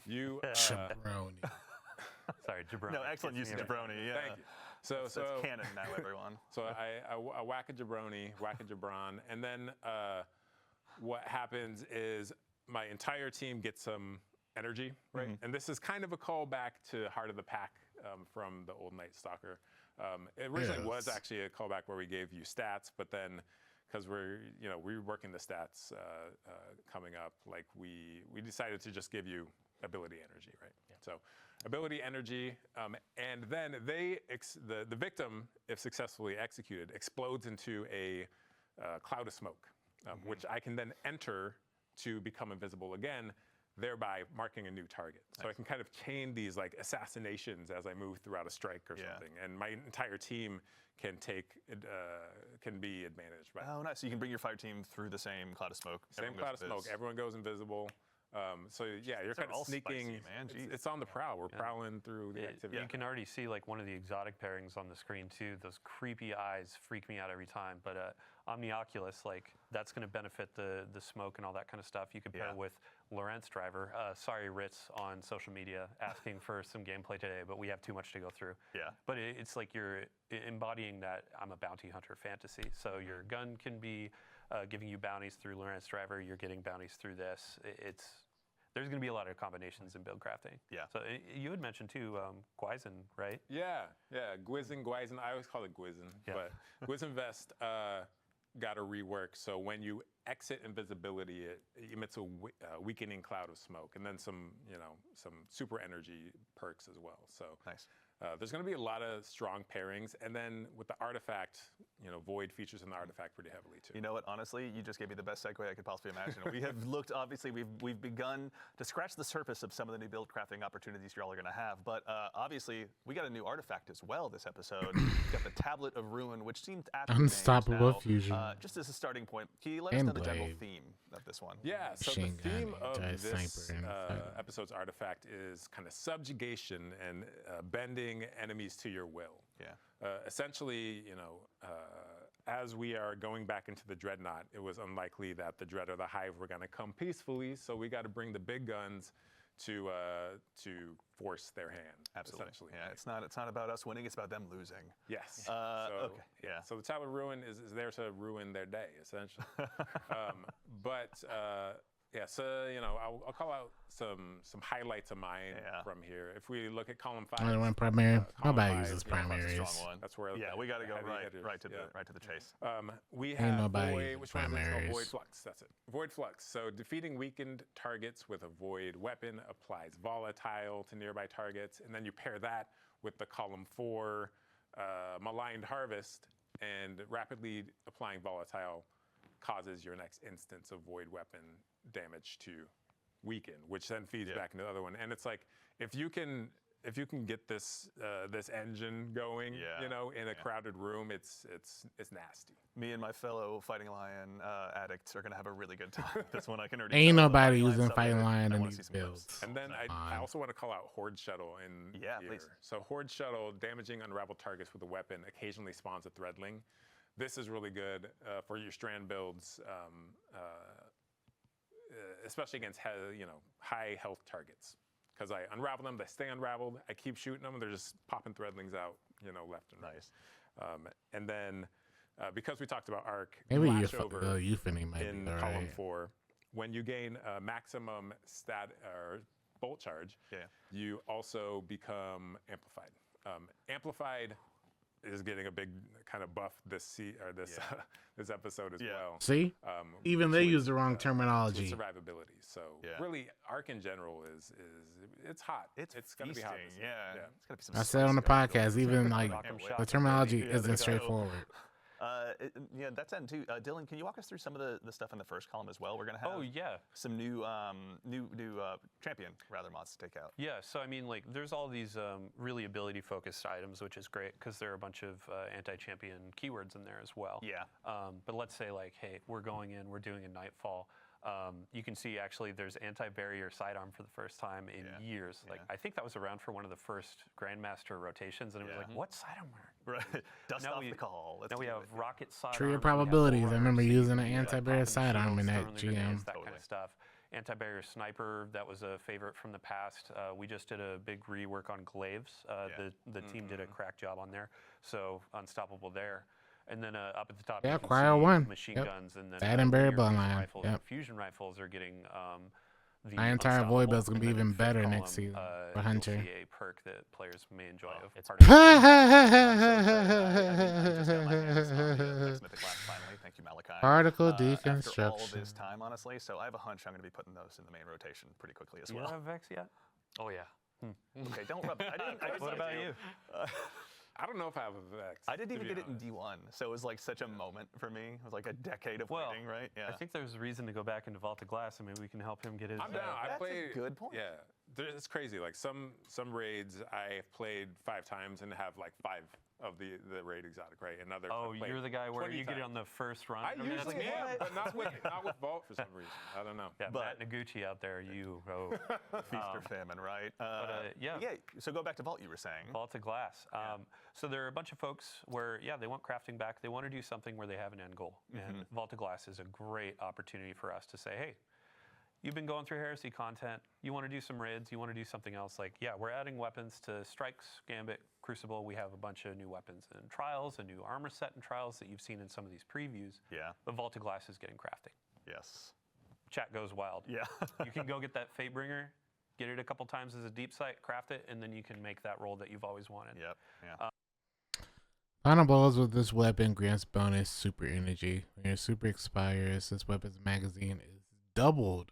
You Jabroni. Sorry, jabroni. No, excellent use of jabroni. Yeah. Thank you. So That's canon now, everyone. So I whack a jabroni, whack a jabron, and then what happens is my entire team gets some energy, right? And this is kind of a callback to Heart of the Pack from the old Night Stalker. It originally was actually a callback where we gave you stats, but then because we're working the stats coming up, like we decided to just give you ability energy, right? Yeah. So ability energy, and then the victim, if successfully executed, explodes into a cloud of smoke, which I can then enter to become invisible again, thereby marking a new target. So I can kind of chain these like assassinations as I move throughout a strike or something, and my entire team can be advantaged by that. Oh, nice. So you can bring your fire team through the same cloud of smoke. Same Everyone cloud goes of smoke. invis. Everyone goes invisible. So yeah, you're They're kind of all sneaking. spicy, man. Jeez. It's on the prowl. We're prowling through the activity. You can already see like one of the exotic pairings on the screen too. Those creepy eyes freak me out every time. But Omnioculus, like that's going to benefit the smoke and all that kind of stuff. You could pair with Lorentz Driver. Sorry, Ritz on social media asking for some gameplay today, but we have too much to go through. Yeah. But it's like you're embodying that I'm a bounty hunter fantasy. So your gun can be giving you bounties through Lorentz Driver. You're getting bounties through this. There's going to be a lot of combinations in build crafting. Yeah. So you had mentioned too, Gwyzen, right? Yeah. Gwyzen. I always call it Gwyzen, but Gwyzen Vest got a rework. So when you exit invisibility, it emits a weakening cloud of smoke, and then some super energy perks as well. So nice. There's going to be a lot of strong pairings, and then with the artifact, Void features in the artifact pretty heavily too. You know what? Honestly, you just gave me the best segue I could possibly imagine. We have looked. Obviously, we've begun to scratch the surface of some of the new build crafting opportunities y'all are going to have. But obviously, we got a new artifact as well this episode. We've got the Tablet of Ruin, which seemed Unstoppable Fusion. Just as a starting point, can you let us know the general theme of this one? Yeah. So Machine the theme gun, of this anti-sniper, episode's artifact is kind of subjugation and bending enemies to your will. Yeah. Essentially, as we are going back into the Dreadnought, it was unlikely that the Dread or the Hive were going to come peacefully, so we got to bring the big guns to force their hand. Absolutely. Essentially. Yeah. It's not about us winning. It's about them losing. Yes. Okay. Yeah. So the Tablet of Ruin is there to ruin their day, essentially. So I'll call out some highlights of mine from here. If we look at column 5, I went primary. column Nobody 5, uses That's a primaries. strong one. That's where we got to go heavy hitters, right to the chase. We Ain't have nobody Void, uses which one is it? Oh, primaries. Void Flux, that's it. Void Flux. So defeating weakened targets with a Void weapon applies volatile to nearby targets, and then you pair that with the column 4 Maligned Harvest, and rapidly applying volatile causes your next instance of Void weapon damage to weaken, which then feeds back into the other one. And it's like, if you can if you can get this this engine going, Yeah. you know, in a crowded room, it's nasty. Me and my fellow Fighting Lion addicts are gonna have a really good time with this one. I can already. Ain't tell. nobody Fighting Lion using subreddit, Fighting Lion I in wanna see these some clips. builds. And then I also want to call out Horde Shuttle in Yeah, here. please. So Horde Shuttle, damaging unraveled targets with a weapon, occasionally spawns a Threadling. This is really good for your strand builds, especially against high health targets. Because I unravel them, they stay unraveled. I keep shooting them, and they're just popping Threadlings out, left and right. Nice. And then because we talked about arc, Maybe flashover Euphony might in be column alright. 4, when you gain a maximum stat or bolt charge, you also become amplified. Amplified is getting a big kind of buff this this episode as well. See, even they with, use the wrong with terminology. survivability. So really, arc in general is it's hot. It's gonna be hot. feasting, this season. yeah. It's gonna be some I said on the spicy podcast, even like the terminology Yeah, isn't straightforward. That's end too. Dylan, can you walk us through some of the stuff in the first column as well? We're gonna have some new champion mods to take out. Yeah, so I mean, like, there's all these really ability-focused items, which is great because there are a bunch of anti-champion keywords in there as well. Yeah. But let's say, like, hey, we're doing a Nightfall. You can see actually there's anti-barrier sidearm for the first time in years. Like, I think that was around for one of the first Grandmaster rotations, and it was like, what sidearm? Right. Dust off the call. Now we have rocket sidearms. Tree of probabilities. I remember using an anti-barrier sidearm in that GM. That kind of stuff. Anti-barrier sniper, that was a favorite from the past. We just did a big rework on glaives. The team did a crack job on there, so unstoppable there. And then up at the top, you can Cryo see 1. machine guns, and then That and barrier fusion bloodline. rifles. Fusion rifles are getting the My entire void unstoppable, build's gonna be and then even fifth better column, next season for you'll Hunter. see a perk that players may enjoy. It's part I'm of just got my hands on the next mythic class finally. Thank you, Malachi. Particle After all deconstruction. this time, honestly, so I have a hunch I'm going to be putting those in the main rotation pretty quickly as You well. don't have Vex yet? Oh yeah. Okay, don't rub. I didn't What about you? I don't know if I have a Vex. I didn't to even be get it in honest. D1, so it was like such a moment for me. It was like a decade of waiting, right? Yeah. I think there's a reason to go back into Vault of Glass, and maybe we can help him get his. I'm down. I That's played. a good point. Yeah, it's crazy. Like some raids I've played 5 times and have like 5 of the raid exotic, right? And others. Oh, I've played you're the guy where 20 you get it times. on the first run. I mean, usually that's- am, but not with Vault for some reason. I don't know. Yeah, But- Matt Noguchi out there, you. Oh, Feast or famine, right? yeah. So go back to Vault, you were saying. Vault of Glass. So there are a bunch of folks where, they want crafting back. They want to do something where they have an end goal. And Vault of Glass is a great opportunity for us to say, hey, you've been going through Heresy content. You want to do some raids. You want to do something else. Like, we're adding weapons to Strikes, Gambit, Crucible. We have a bunch of new weapons in Trials, a new armor set in Trials that you've seen in some of these previews. Yeah. But Vault of Glass is getting crafting. Yes. Chat goes wild. Yeah. You can go get that Fatebringer, get it a couple times as a deep sight, craft it, and then you can make that roll that you've always wanted. Yep. Yeah. Final blows with this weapon grants bonus super energy. When your super expires, this weapon's magazine is doubled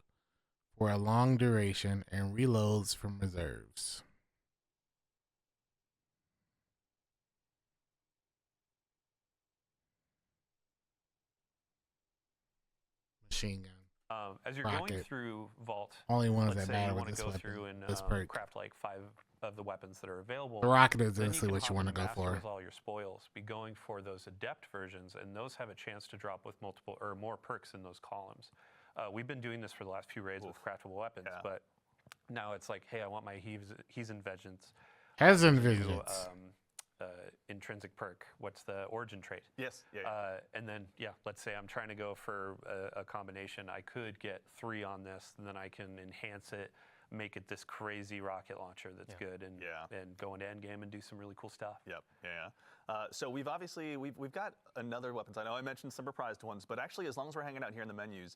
for a long duration and reloads from reserves. Machine gun. As you're going Rocket. through Vault, Only ones let's that say matter you with want this to go weapon. through and This perk. craft like 5 of the weapons that are available. The rocket is then you basically can what you hop want to into go Master for. with all your spoils. Be going for those adept versions, and those have a chance to drop with multiple or more perks in those columns. We've been doing this for the last few raids with craftable weapons, but now it's like, hey, I want my Heathen Vengeance. Heathen to do, Vengeance. Intrinsic perk. What's the origin trait? Yes. Yeah. And then, let's say I'm trying to go for a combination. I could get 3 on this, and then I can enhance it, make it this crazy rocket launcher that's good, and go into endgame and do some really cool stuff. Yep. Yeah. So we've got another weapons. I know I mentioned some reprised ones, but actually, as long as we're hanging out here in the menus,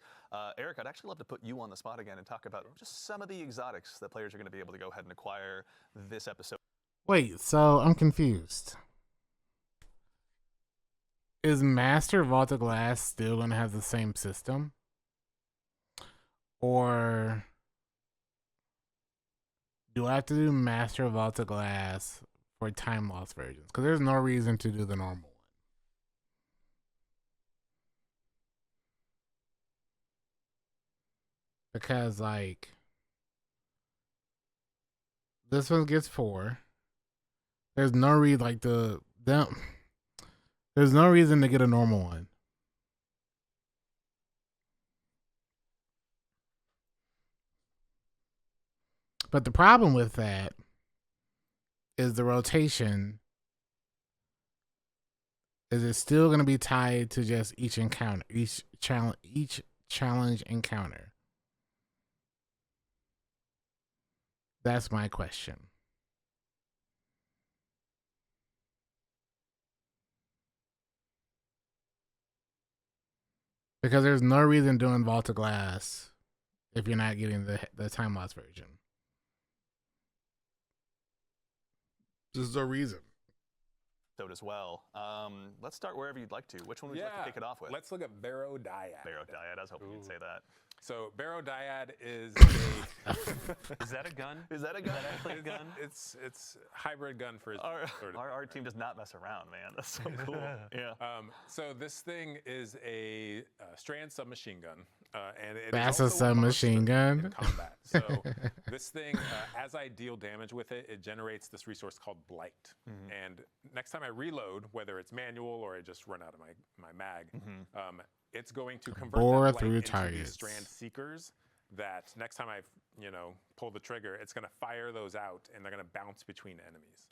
Eric, I'd actually love to put you on the spot again and talk about just some of the exotics that players are going to be able to go ahead and acquire this episode. Wait, so I'm confused. Is Master Vault of Glass still going to have the same system? Or do I have to do Master Vault of Glass for time loss versions? Because there's no reason to do the normal one. Because, like, This one gets 4. There's no reason there's no reason to get a normal one. But the problem with that is the rotation. Is it still going to be tied to just each encounter, each challenge encounter? That's my question. Because there's no reason doing Vault of Glass if you're not getting the time loss version. There's no reason. As well. Let's start wherever you'd like to. Which one would you like to kick it off with? Let's look at Barrow Dyad. Barrow Dyad. I was hoping you'd say that. So Barrow Dyad is Is that a gun? Is that a gun? Actually a gun? it's hybrid gun for Our team does not mess around, man. That's so cool. Yeah. So this thing is a strand submachine gun, and it That's is a also submachine gun? in combat. So this thing, as I deal damage with it, it generates this resource called Blight. And next time I reload, whether it's manual or I just run out of my mag, it's going to convert Bore that Blight through into targets. these strand seekers. That next time I pull the trigger, it's going to fire those out, and they're going to bounce between enemies.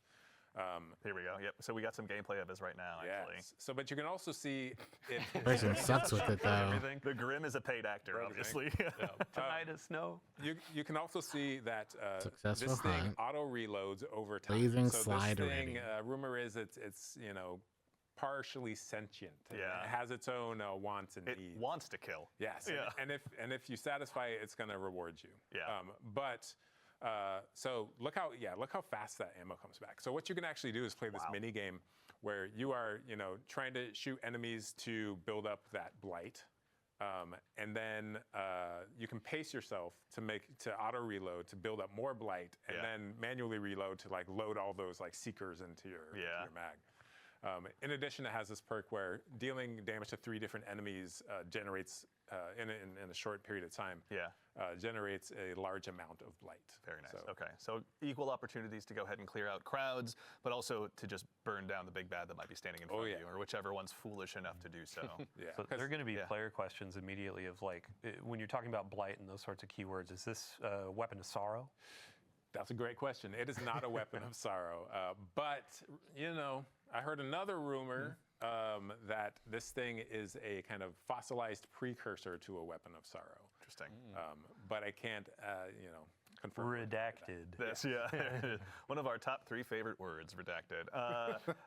Here we go. Yep. So we got some gameplay of this right now, actually. Yes. So, but you can also see it. Person sucks with it though. The Grim is a paid actor, obviously. Tonight is snow. You can also see that Successful this thing hunt. auto reloads over time. Blazing so slide this ready. thing, rumor is it's partially sentient. And Yeah. it has its own wants and It needs. wants to kill. Yes. Yeah. And if you satisfy it, it's going to reward you. Yeah. So look how fast that ammo comes back. So what you can actually do is play this mini game where you are trying to shoot enemies to build up that blight. And then you can pace yourself to auto reload to build up more blight, and then manually reload to load all those seekers into your mag. In addition, it has this perk where dealing damage to 3 different enemies generates in a short period of time. Generates a large amount of blight. Very nice. Okay, so equal opportunities to go ahead and clear out crowds, but also to just burn down the big bad that might be standing in front of you, or whichever one's foolish enough to do so. So there are going to be player questions immediately of when you're talking about blight and those sorts of keywords, is this a weapon of sorrow? That's a great question. It is not a weapon of sorrow, but I heard another rumor that this thing is a kind of fossilized precursor to a weapon of sorrow. Interesting. But I can't, confirm. Redacted. This, one of our top 3 favorite words, redacted.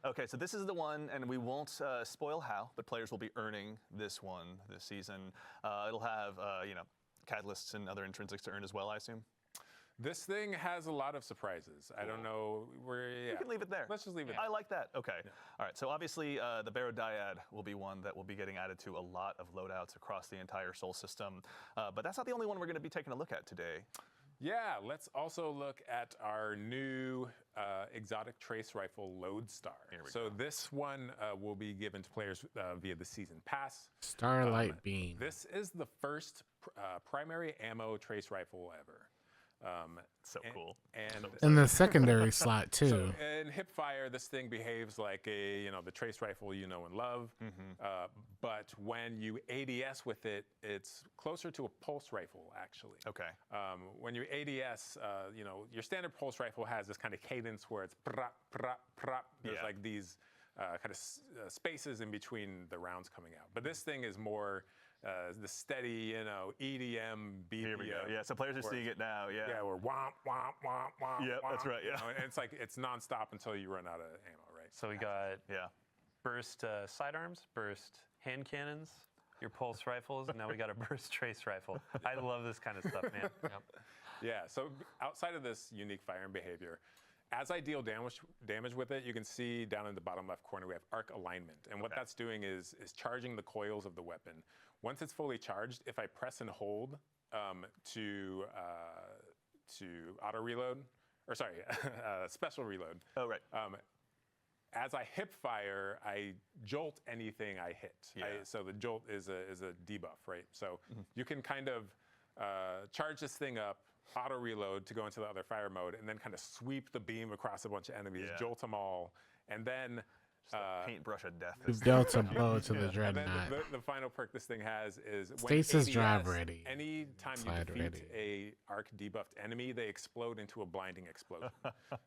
Okay, so this is the one, and we won't spoil how, but players will be earning this one this season. It'll have, catalysts and other intrinsics to earn as well, I assume. This thing has a lot of surprises. I don't know where. You can leave it there. Let's just leave it. I like that. Okay. All right. So obviously, the Barrow Dyad will be one that will be getting added to a lot of loadouts across the entire Sol system. But that's not the only one we're going to be taking a look at today. Yeah. Let's also look at our new exotic trace rifle Lodestar. So this one will be given to players via the season pass. Starlight Beam. This is the first primary ammo trace rifle ever. So cool. And in the secondary slot too. So in hipfire, this thing behaves like the trace rifle you know and love. But when you ADS with it, it's closer to a pulse rifle actually. Okay. When you ADS, your standard pulse rifle has this kind of cadence where it's prop, prop, prop. There's these kind of spaces in between the rounds coming out. But this thing is more the steady, EDM beat. Here we go. Yeah, so players are seeing it now. Yeah. Yeah, we're womp, womp, womp, womp. Yeah, that's right. Yeah. And it's nonstop until you run out of ammo, right? So we got burst sidearms, burst hand cannons, your pulse rifles, and now we got a burst trace rifle. I love this kind of stuff, man. Yeah, so outside of this unique firing behavior, as I deal damage with it, you can see down in the bottom left corner we have arc alignment. And what that's doing is charging the coils of the weapon. Once it's fully charged, if I press and hold to auto reload, or sorry, special reload. Oh, right. As I hip fire, I jolt anything I hit. So the jolt is a debuff, right? So you can kind of charge this thing up, auto reload to go into the other fire mode, and then kind of sweep the beam across a bunch of enemies, Yeah. jolt them all, and then Paintbrush of death. You've dealt a blow to the and then Dreadnought. the final perk this thing has is when Stasis ADS, drive ready. any time you Slide defeat ready. a arc debuffed enemy, they explode into a blinding explosion.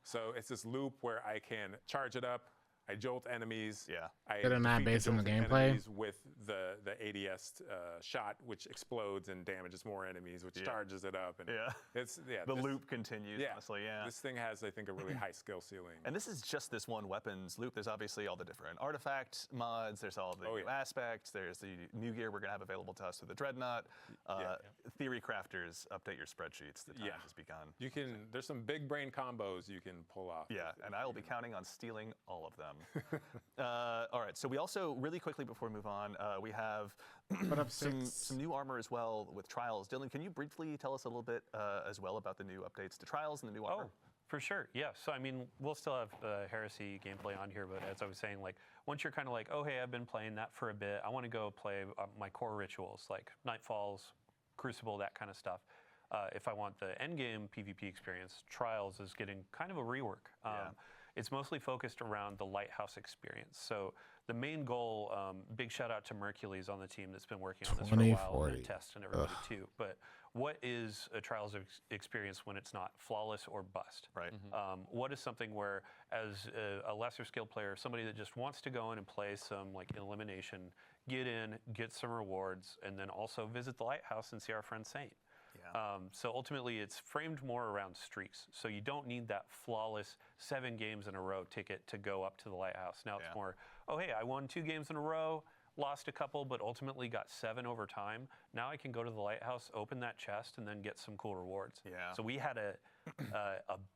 So it's this loop where I can charge it up, I jolt enemies. Yeah. I Did it not defeat based on the jolted gameplay? enemies with the ADS shot, which explodes and damages more enemies, which charges it up. And Yeah. it's The loop continues, honestly, yeah. This thing has, I think, a really high skill ceiling. And this is just this one weapons loop. There's obviously all the different artifact mods. There's all the new aspects. There's the new gear we're going to have available to us through the Dreadnought. Theory crafters, update your spreadsheets. The time has begun. You can. There's some big brain combos you can pull off. Yeah, and I will be counting on stealing all of them. All right, so we also, really quickly before we move on, we have some new armor as well with Trials. Dylan, can you briefly tell us a little bit as well about the new updates to Trials and the new armor? Oh, for sure. Yeah. So, I mean, we'll still have Heresy gameplay on here, but as I was saying, like, once you're kind of like, oh, hey, I've been playing that for a bit, I want to go play my core rituals, like Nightfalls, Crucible, that kind of stuff. If I want the endgame PvP experience, Trials is getting kind of a rework. It's mostly focused around the Lighthouse experience. So the main goal, big shout out to Mercules on the team that's been working on this for a while, and Test and everybody too. But what is a Trials experience when it's not flawless or bust? Right. What is something where, as a lesser skilled player, somebody that just wants to go in and play some like elimination, get in, get some rewards, and then also visit the Lighthouse and see our friend Saint. So ultimately, it's framed more around streaks. So you don't need that flawless 7 games in a row ticket to go up to the Lighthouse. Now it's more, oh, hey, I won 2 games in a row, lost a couple, but ultimately got 7 over time. Now I can go to the Lighthouse, open that chest, and then get some cool rewards. So we had a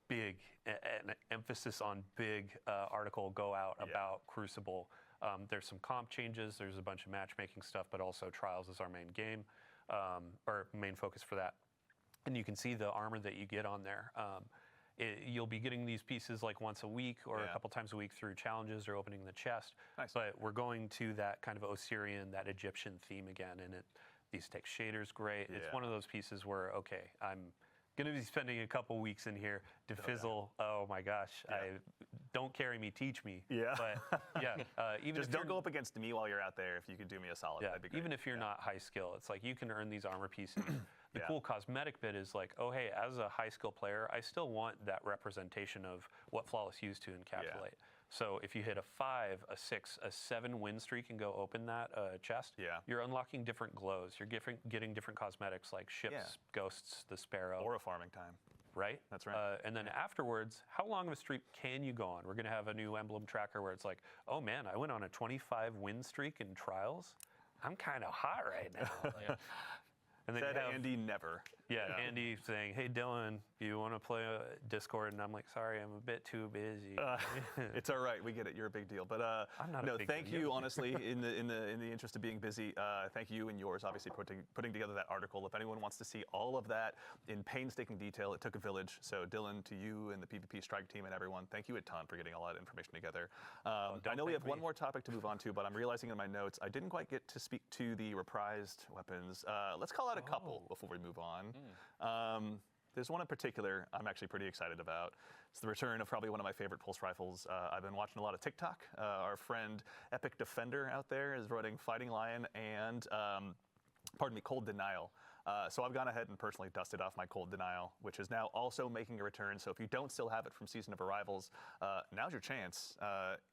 big, an emphasis on big article go out about Crucible. There's some comp changes. There's a bunch of matchmaking stuff, but also Trials is our main game. Or main focus for that. And you can see the armor that you get on there. You'll be getting these pieces like once a week or a couple times a week through challenges or opening the chest. But we're going to that kind of Osirian, that Egyptian theme again. And these text shaders great. It's one of those pieces where, okay, I'm going to be spending a couple weeks in here to fizzle. Oh my gosh, don't carry me, teach me. But even just don't go up against me while you're out there. If you could do me a solid, that'd be great. Even if you're not high skill, it's like you can earn these armor pieces. The cool cosmetic bit is like, oh hey, as a high skill player, I still want that representation of what Flawless used to encapsulate. So if you hit a 5, a 6, a 7 win streak and go open that chest, you're unlocking different glows. You're getting different cosmetics like ships, ghosts, the sparrow. Or a farming time. Right? That's right. And then afterwards, how long of a streak can you go on? We're going to have a new emblem tracker where it's like, oh man, I went on a 25 win streak in Trials. I'm kind of hot right now. And then Said Andy never. Andy saying, hey, Dylan, you want to play Discord? And I'm like, sorry, I'm a bit too busy. It's all right. We get it. You're a big deal. But I'm not no, a big thank deal. you, honestly, in the interest of being busy. Thank you and yours, obviously, putting together that article. If anyone wants to see all of that in painstaking detail, it took a village. So Dylan, to you and the PvP Strike team and everyone, thank you a ton for getting all that information together. I know we have one more topic to move on to, but I'm realizing in my notes I didn't quite get to speak to the reprised weapons. Let's call out a couple before we move on. There's one in particular I'm actually pretty excited about. It's the return of probably one of my favorite pulse rifles. I've been watching a lot of TikTok. Our friend Epic Defender out there is running Fighting Lion and, Cold Denial. So I've gone ahead and personally dusted off my Cold Denial, which is now also making a return. So if you don't still have it from Season of Arrivals, now's your chance.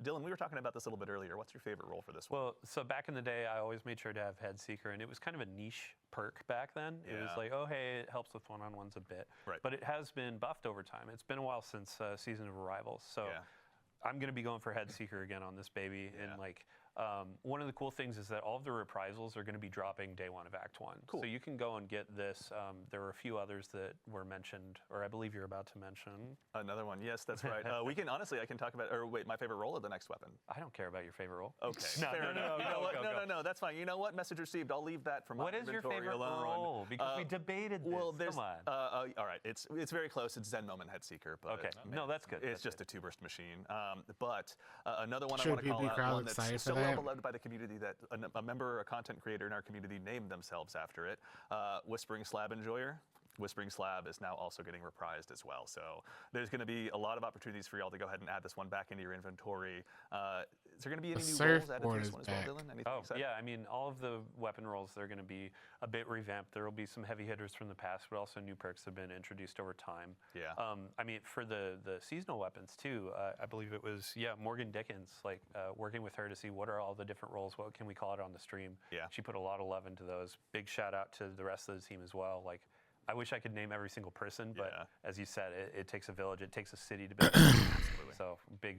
Dylan, we were talking about this a little bit earlier. What's your favorite role for this one? Well, so back in the day, I always made sure to have Head Seeker, and it was kind of a niche perk back then. It was like, oh, hey, it helps with one-on-ones a bit. But it has been buffed over time. It's been a while since Season of Arrivals. So I'm going to be going for Head Seeker again on this baby. And like, one of the cool things is that all of the reprisals are going to be dropping day 1 of Act 1. Cool. So you can go and get this. There were a few others that were mentioned, or I believe you're about to mention. Another one. Yes, that's right. We can honestly, I can talk about, or wait, my favorite role or the next weapon? I don't care about your favorite role. Okay. Fair enough. No, that's fine. You know what? Message received. I'll leave that for my What is your inventory favorite alone. role? Because we debated this. Well, there's, Come on. all right, it's very close. It's Zen Moment Head Seeker. But Okay. No, that's good. It's just a 2-burst machine. But another one I Should want to call PvP out, crowd one that's excited so for well that? beloved by the community that a member or a content creator in our community named themselves after it. Whispering Slab Enjoyer. Whispering Slab is now also getting reprised as well. So there's going to be a lot of opportunities for y'all to go ahead and add this one back into your inventory. Is there going to be any new roles added to this one as well, Dylan? Anything exciting? Yeah, I mean, all of the weapon rolls, they're going to be a bit revamped. There will be some heavy hitters from the past, but also new perks have been introduced over time. Yeah. I mean, for the seasonal weapons too, I believe it was, Morgan Dickens, like working with her to see what are all the different roles, what can we call it on the stream. Yeah. She put a lot of love into those. Big shout out to the rest of the team as well. Like, I wish I could name every single person, but as you said, it takes a village, it takes a city to build. So big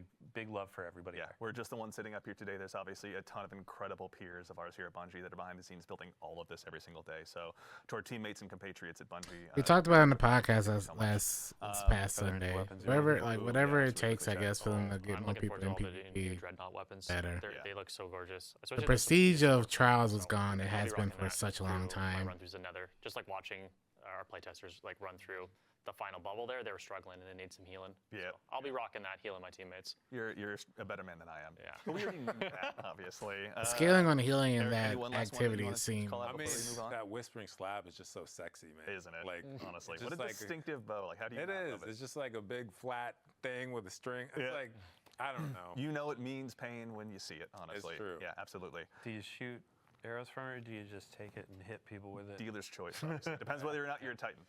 love for everybody. Yeah, there. we're just the ones sitting up here today. There's obviously a ton of incredible peers of ours here at Bungie that are behind the scenes building all of this every single day. So to our teammates and compatriots at Bungie, We talked about it in the podcast this past Sunday. Whatever it takes, I guess, for them to get I'm more looking people forward in to all the new PvP. Dreadnought weapons. better. They look so gorgeous. The Especially prestige the of Trials is so gone. It I'll be has been rocking for that such a long through my time. run throughs another, just like watching our playtesters like run through the final bubble there. They were struggling and they need some healing. Yeah. So I'll be rocking that, healing my teammates. you're a better man than I am. Yeah. But we already knew that, obviously. Scaling on healing in Eric, that anyone last one that you activity wanna seems. call out I mean, before we move on? that Whispering Slab is just so sexy, man. Isn't it? Like, Honestly, it's what a just like distinctive bow. Like, how do you It not is. love it? It's just like a big flat thing with a string. It's Yeah. like, I don't know. You know it means pain when you see it, honestly. true. Yeah, absolutely. Do you shoot arrows from it, or do you just take it and hit people with it? Dealer's choice. Obviously. Depends whether or not you're a Titan.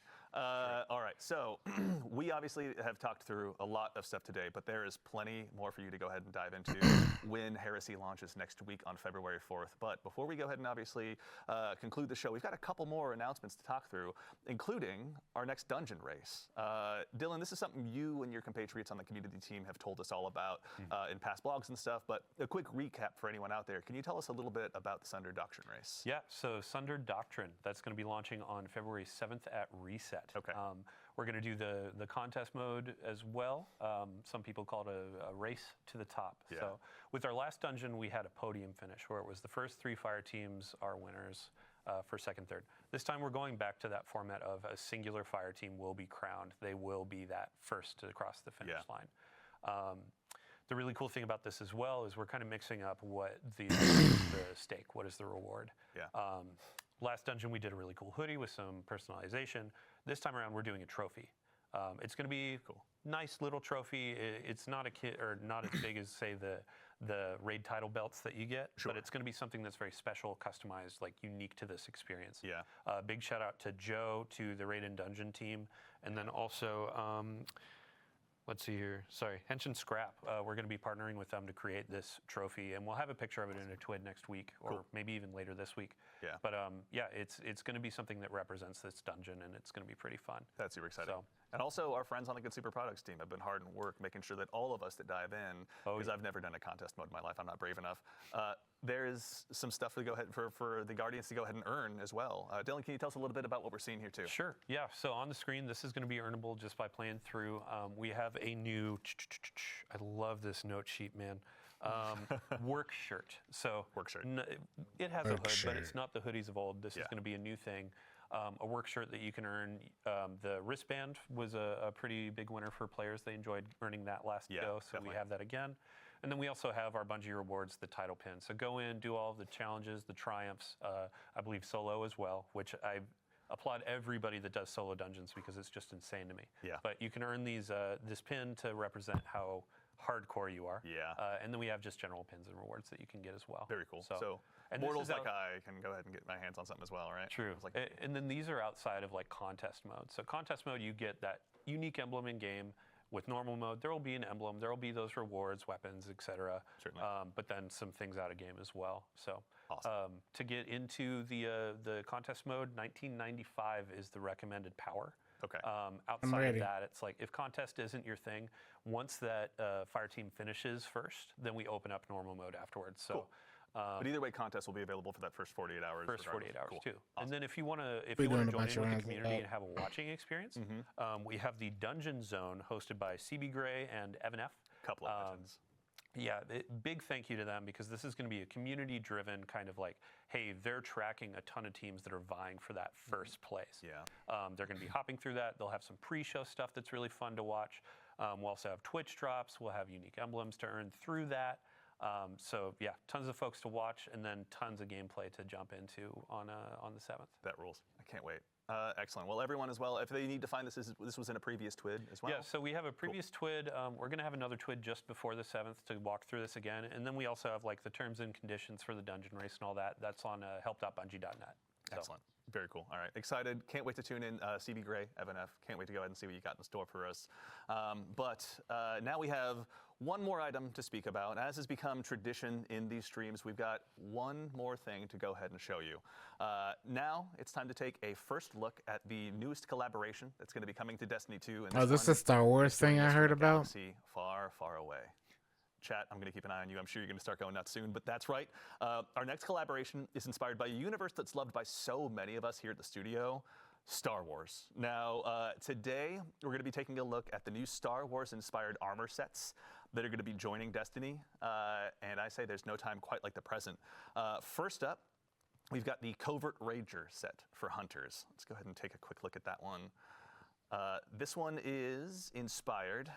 All right, so we obviously have talked through a lot of stuff today, but there is plenty more for you to go ahead and dive into when Heresy launches next week on February 4th. But before we go ahead and obviously conclude the show, we've got a couple more announcements to talk through, including our next dungeon race. Dylan, this is something you and your compatriots on the community team have told us all about in past blogs and stuff, but a quick recap for anyone out there. Can you tell us a little bit about the Sunder Doctrine race? Yeah, so Sunder Doctrine, that's going to be launching on February 7th at Reset. Okay. We're going to do the contest mode as well. Some people call it a race to the top. Yeah. So with our last dungeon, we had a podium finish where it was the first 3 fire teams are winners for second, third. This time we're going back to that format of a singular fire team will be crowned. They will be that first to cross the finish line. The really cool thing about this as well is we're kind of mixing up what the stake, what is the reward. Yeah. Last dungeon we did a really cool hoodie with some personalization. This time around we're doing a trophy. It's going to be cool, nice little trophy. It's not a kit or not as big as say the raid title belts that you get, Sure. but it's going to be something that's very special, customized, like unique to this experience. Yeah. Big shout out to Joe, to the raid and dungeon team, and then also. Let's see here. Sorry, Henshin Scrap. We're going to be partnering with them to create this trophy, and we'll have a picture of it in a TWID next week, or maybe even later this week. Yeah. But it's going to be something that represents this dungeon, and it's going to be pretty fun. That's super exciting. So- And also, our friends on the Good Super Products team have been hard at work making sure that all of us that dive in, because I've never done a contest mode in my life, I'm not brave enough. There is some stuff to go ahead for the Guardians to go ahead and earn as well. Dylan, can you tell us a little bit about what we're seing here too? Sure. Yeah. So on the screen, this is going to be earnable just by playing through. We have a new. I love this note sheet, man. Work shirt. So Work shirt. It has a Work hood, shirt. but it's not the hoodies of old. This is going to be a new thing. A work shirt that you can earn. The wristband was a pretty big winner for players. They enjoyed earning that last Yeah, go, so definitely. we have that again. And then we also have our Bungie rewards, the title pin. So go in, do all the challenges, the triumphs. I believe solo as well, which I applaud everybody that does solo dungeons because it's just insane to me. Yeah. But you can earn these this pin to represent how hardcore you are. Yeah. And then we have just general pins and rewards that you can get as well. Very cool. So and this mortals is like out- I can go ahead and get my hands on something as well, right? True. It's like, And then these are outside of like contest mode. So contest mode, you get that unique emblem in game. With normal mode, there will be an emblem. There will be those rewards, weapons, etc. Certainly. But then some things out of game as well. So Awesome. to get into the contest mode, 1995 is the recommended power. Okay. Outside of ready. that, it's like if contest isn't your thing, once that fire team finishes first, then we open up normal mode afterwards. So. Cool. But either way, contests will be available for that first 48 hours. First 48 regardless. hours Cool. too. Awesome. And then if you want to We're join doing a in bunch of with the rounds community like and have a watching experience, Mm-hmm. we have the Dungeon Zone hosted by CB Gray and Evan F. Couple of legends. Yeah, big thank you to them because this is going to be a community-driven kind of like, hey, they're tracking a ton of teams that are vying for that first place. Yeah. They're going to be hopping through that. They'll have some pre-show stuff that's really fun to watch. We'll also have Twitch drops. We'll have unique emblems to earn through that. So yeah, tons of folks to watch, and then tons of gameplay to jump into on the 7th. That rules. I can't wait. Excellent. Well, everyone as well, if they need to find this was in a previous TWID as well? Yeah, so we have a previous TWID. We're going to have another TWID just before the 7th to walk through this again. And then we also have like the terms and conditions for the dungeon race and all that. That's on help.bungie.net. Excellent. Very cool. All right. Excited. Can't wait to tune in. CB Gray, Evan F. Can't wait to go ahead and see what you got in store for us. But now we have one more item to speak about. As has become tradition in these streams, we've got one more thing to go ahead and show you. Now it's time to take a first look at the newest collaboration that's going to be coming to Destiny 2. And Oh, is this the Star Wars thing I heard about? Galaxy far, far away. Chat, I'm going to keep an eye on you. I'm sure you're going to start going nuts soon, but that's right. Our next collaboration is inspired by a universe that's loved by so many of us here at the studio, Star Wars. Now, today, we're going to be taking a look at the new Star Wars-inspired armor sets that are going to be joining Destiny, and I say there's no time quite like the present. First up, we've got the Covert Ranger set for Hunters. Let's go ahead and take a quick look at that one. This one is inspired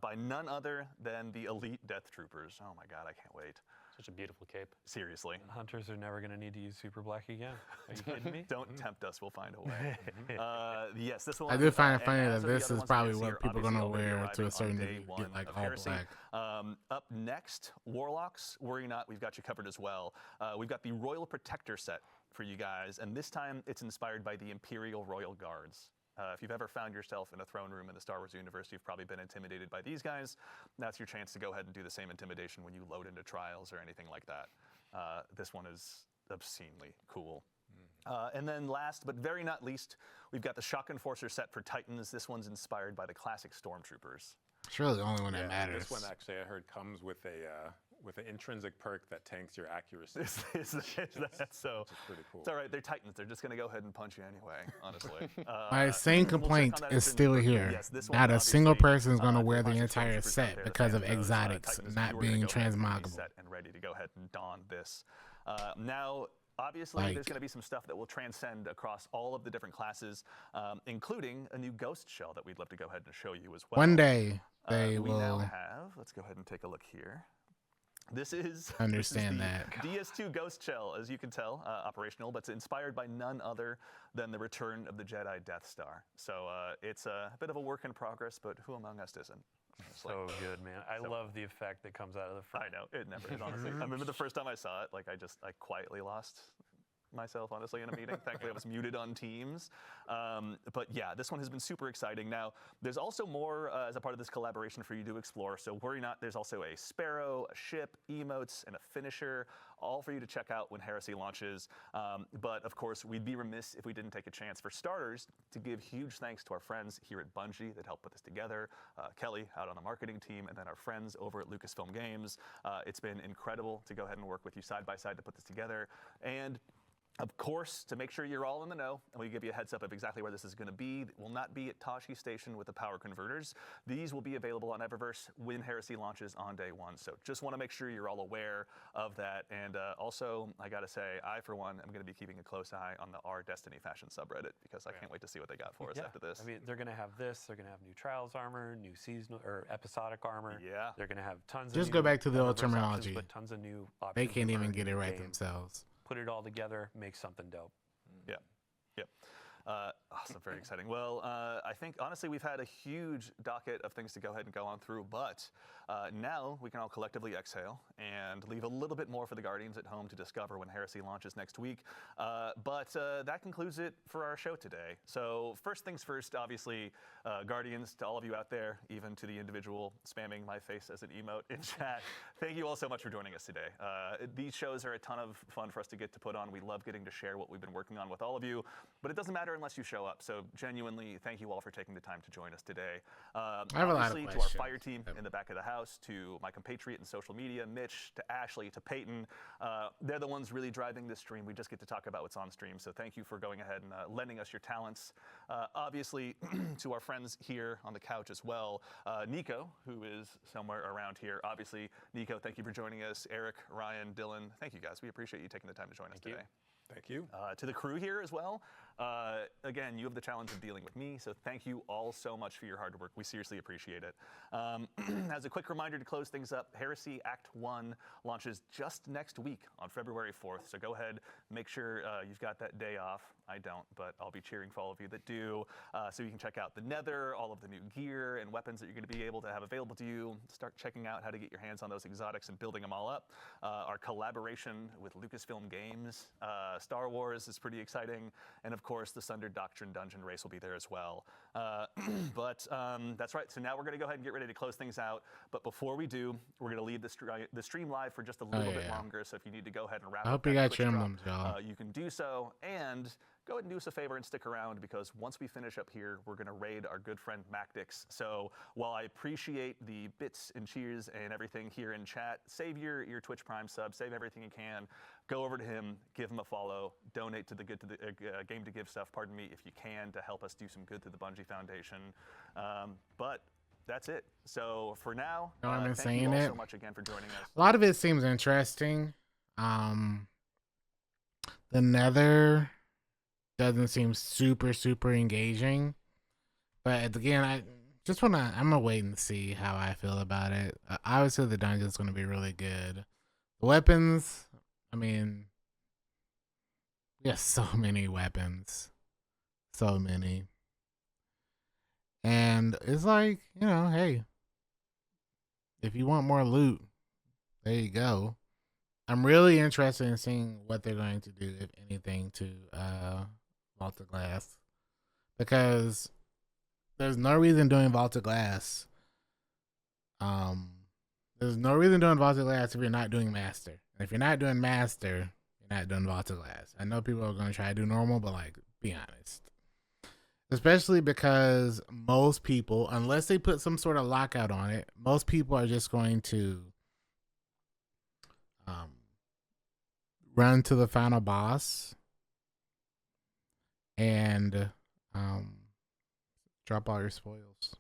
by none other than the elite Death Troopers. Oh my God, I can't wait. Such a beautiful cape. Seriously. Hunters are never going to need to use Super Black again. Are you kidding me? Don't tempt us, we'll find a way. Yes, this one. I do find it funny and as that of the this other is ones probably that you what see are people are gonna obviously already wear to a arriving certain on day degree, one like of all Heresy. black. Up next, Warlocks, worry not, we've got you covered as well. We've got the Royal Protector set for you guys, and this time it's inspired by the Imperial Royal Guards. If you've ever found yourself in a throne room in the Star Wars universe, you've probably been intimidated by these guys. That's your chance to go ahead and do the same intimidation when you load into trials or anything like that. This one is obscenely cool. And then last, but very not least, we've got the Shock Enforcer set for Titans. This one's inspired by the classic Stormtroopers. It's really the only one that matters. This one actually I heard comes with an intrinsic perk that tanks your accuracy. Is that so? Which is pretty cool. It's all right. They're Titans. They're just going to go ahead and punch you anyway, honestly. My same we'll check complaint on that is as still soon as- here. yes, this one Not a single obviously, person is going to wear the classic entire Stormtroopers out set there, because of the fans knows, exotics Titans, not you are gonna being go ahead and be transmoggable. set and ready to go ahead and don this. Now, obviously, Like- there's going to be some stuff that will transcend across all of the different classes, including a new ghost shell that we'd love to go ahead and show you as well. One day they we now will have, let's go ahead and take a look here. This is understand the that. DS2 Ghost Shell, as you can tell, operational, but it's inspired by none other than the return of the Jedi Death Star. So it's a bit of a work in progress, but who among us isn't? So good, man. I love the effect that comes out of the front. I know, it never is, honestly. I remember the first time I saw it, like I quietly lost myself, honestly, in a meeting. Thankfully, I was muted on Teams. But yeah, this one has been super exciting. Now, there's also more as a part of this collaboration for you to explore. So worry not, there's also a Sparrow, a ship, emotes, and a finisher, all for you to check out when Heresy launches. But of course, we'd be remiss if we didn't take a chance, for starters, to give huge thanks to our friends here at Bungie that helped put this together. Kelly out on the marketing team, and then our friends over at Lucasfilm Games. It's been incredible to go ahead and work with you side by side to put this together. And of course, to make sure you're all in the know, and we give you a heads up of exactly where this is going to be, it will not be at Tashi Station with the power converters. These will be available on Eververse when Heresy launches on day one. So just want to make sure you're all aware of that. And also, I got to say, I, for one, am going to be keeping a close eye on the R Destiny fashion subreddit, because I can't wait to see what they got for us after this. I mean, they're going to have this. They're going to have new Trials armor, new seasonal or episodic armor. Yeah. They're going to have tons of Just new go back to the old Eververse options, terminology. but tons of new options. They can't to even learn get in it the right game. themselves. Put it all together, make something dope. Yeah. Yep. Awesome, very exciting. Well, I think honestly we've had a huge docket of things to go ahead and go on through, but now we can all collectively exhale and leave a little bit more for the Guardians at home to discover when Heresy launches next week. But that concludes it for our show today. So first things first, obviously, Guardians, to all of you out there, even to the individual spamming my face as an emote in chat, thank you all so much for joining us today. These shows are a ton of fun for us to get to put on. We love getting to share what we've been working on with all of you, but it doesn't matter unless you show up. So genuinely, thank you all for taking the time to join us today. I have a lot of Obviously, to our questions. fire team in the back of the house, to my compatriot in social media, Mitch, to Ashley, to Peyton. They're the ones really driving this stream. We just get to talk about what's on stream. So thank you for going ahead and lending us your talents. Obviously, to our friends here on the couch as well. Nico, who is somewhere around here. Obviously, Nico, thank you for joining us. Eric, Ryan, Dylan, thank you guys. We appreciate you taking the time to join us today. Thank you. To the crew here as well. Again, you have the challenge of dealing with me, so thank you all so much for your hard work. We seriously appreciate it. As a quick reminder to close things up, Heresy Act 1 launches just next week on February 4th, so go ahead, make sure you've got that day off. I don't, but I'll be cheering for all of you that do, so you can check out the Nether, all of the new gear and weapons that you're going to be able to have available to you. Start checking out how to get your hands on those exotics and building them all up. Our collaboration with Lucasfilm Games, Star Wars is pretty exciting, and of course the Sundered Doctrine Dungeon race will be there as well. But that's right, so now we're going to go ahead and get ready to close things out, but before we do, we're going to leave the stream live for just a little bit longer, so if you need to go ahead and wrap I up hope you that got Twitch your drop, emblems, y'all. you can do so, and go ahead and do us a favor and stick around, because once we finish up here, we're going to raid our good friend Macdix. So while I appreciate the bits and cheers and everything here in chat, save your Twitch Prime sub, save everything you can, go over to him, give him a follow, donate to the Game to Give stuff, pardon me, if you can, to help us do some good through the Bungie Foundation. But that's it. So for now, thank you all so much again for joining us. A lot of it seems interesting. The Nether doesn't seem super engaging, but again, I'm gonna wait and see how I feel about it. Obviously the dungeon's gonna be really good. The weapons, I mean, we have so many weapons, so many, and it's like, you know, hey, if you want more loot, there you go. I'm really interested in seeing what they're going to do, if anything, to Vault of Glass, because there's no reason doing Vault of Glass. There's no reason doing Vault of Glass if you're not doing Master. And if you're not doing Master, you're not doing Vault of Glass. I know people are going to try to do normal, but like, be honest. Especially because most people, unless they put some sort of lockout on it, most people are just going to run to the final boss and drop all your spoils.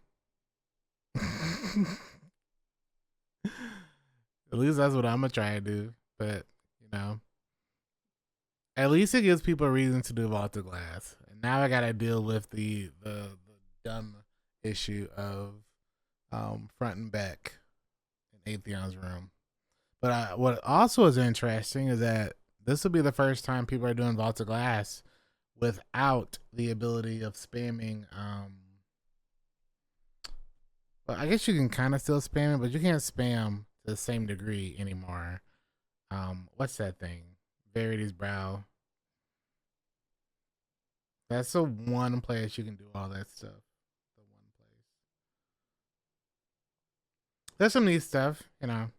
At least that's what I'm gonna try to do. But you know, at least it gives people a reason to do Vault of Glass. And now I gotta deal with the dumb issue of front and back in Atheon's room. But what also is interesting is that this will be the first time people are doing Vault of Glass without the ability of spamming. Well, I guess you can kind of still spam it, but you can't spam to the same degree anymore. What's that thing? Verity's Brow. That's the one place you can do all that stuff. The one place. There's some neat stuff, you know.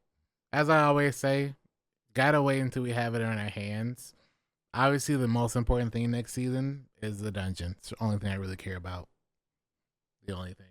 As I always say, gotta wait until we have it in our hands. Obviously, the most important thing next season is the dungeon. It's the only thing I really care about. The only thing.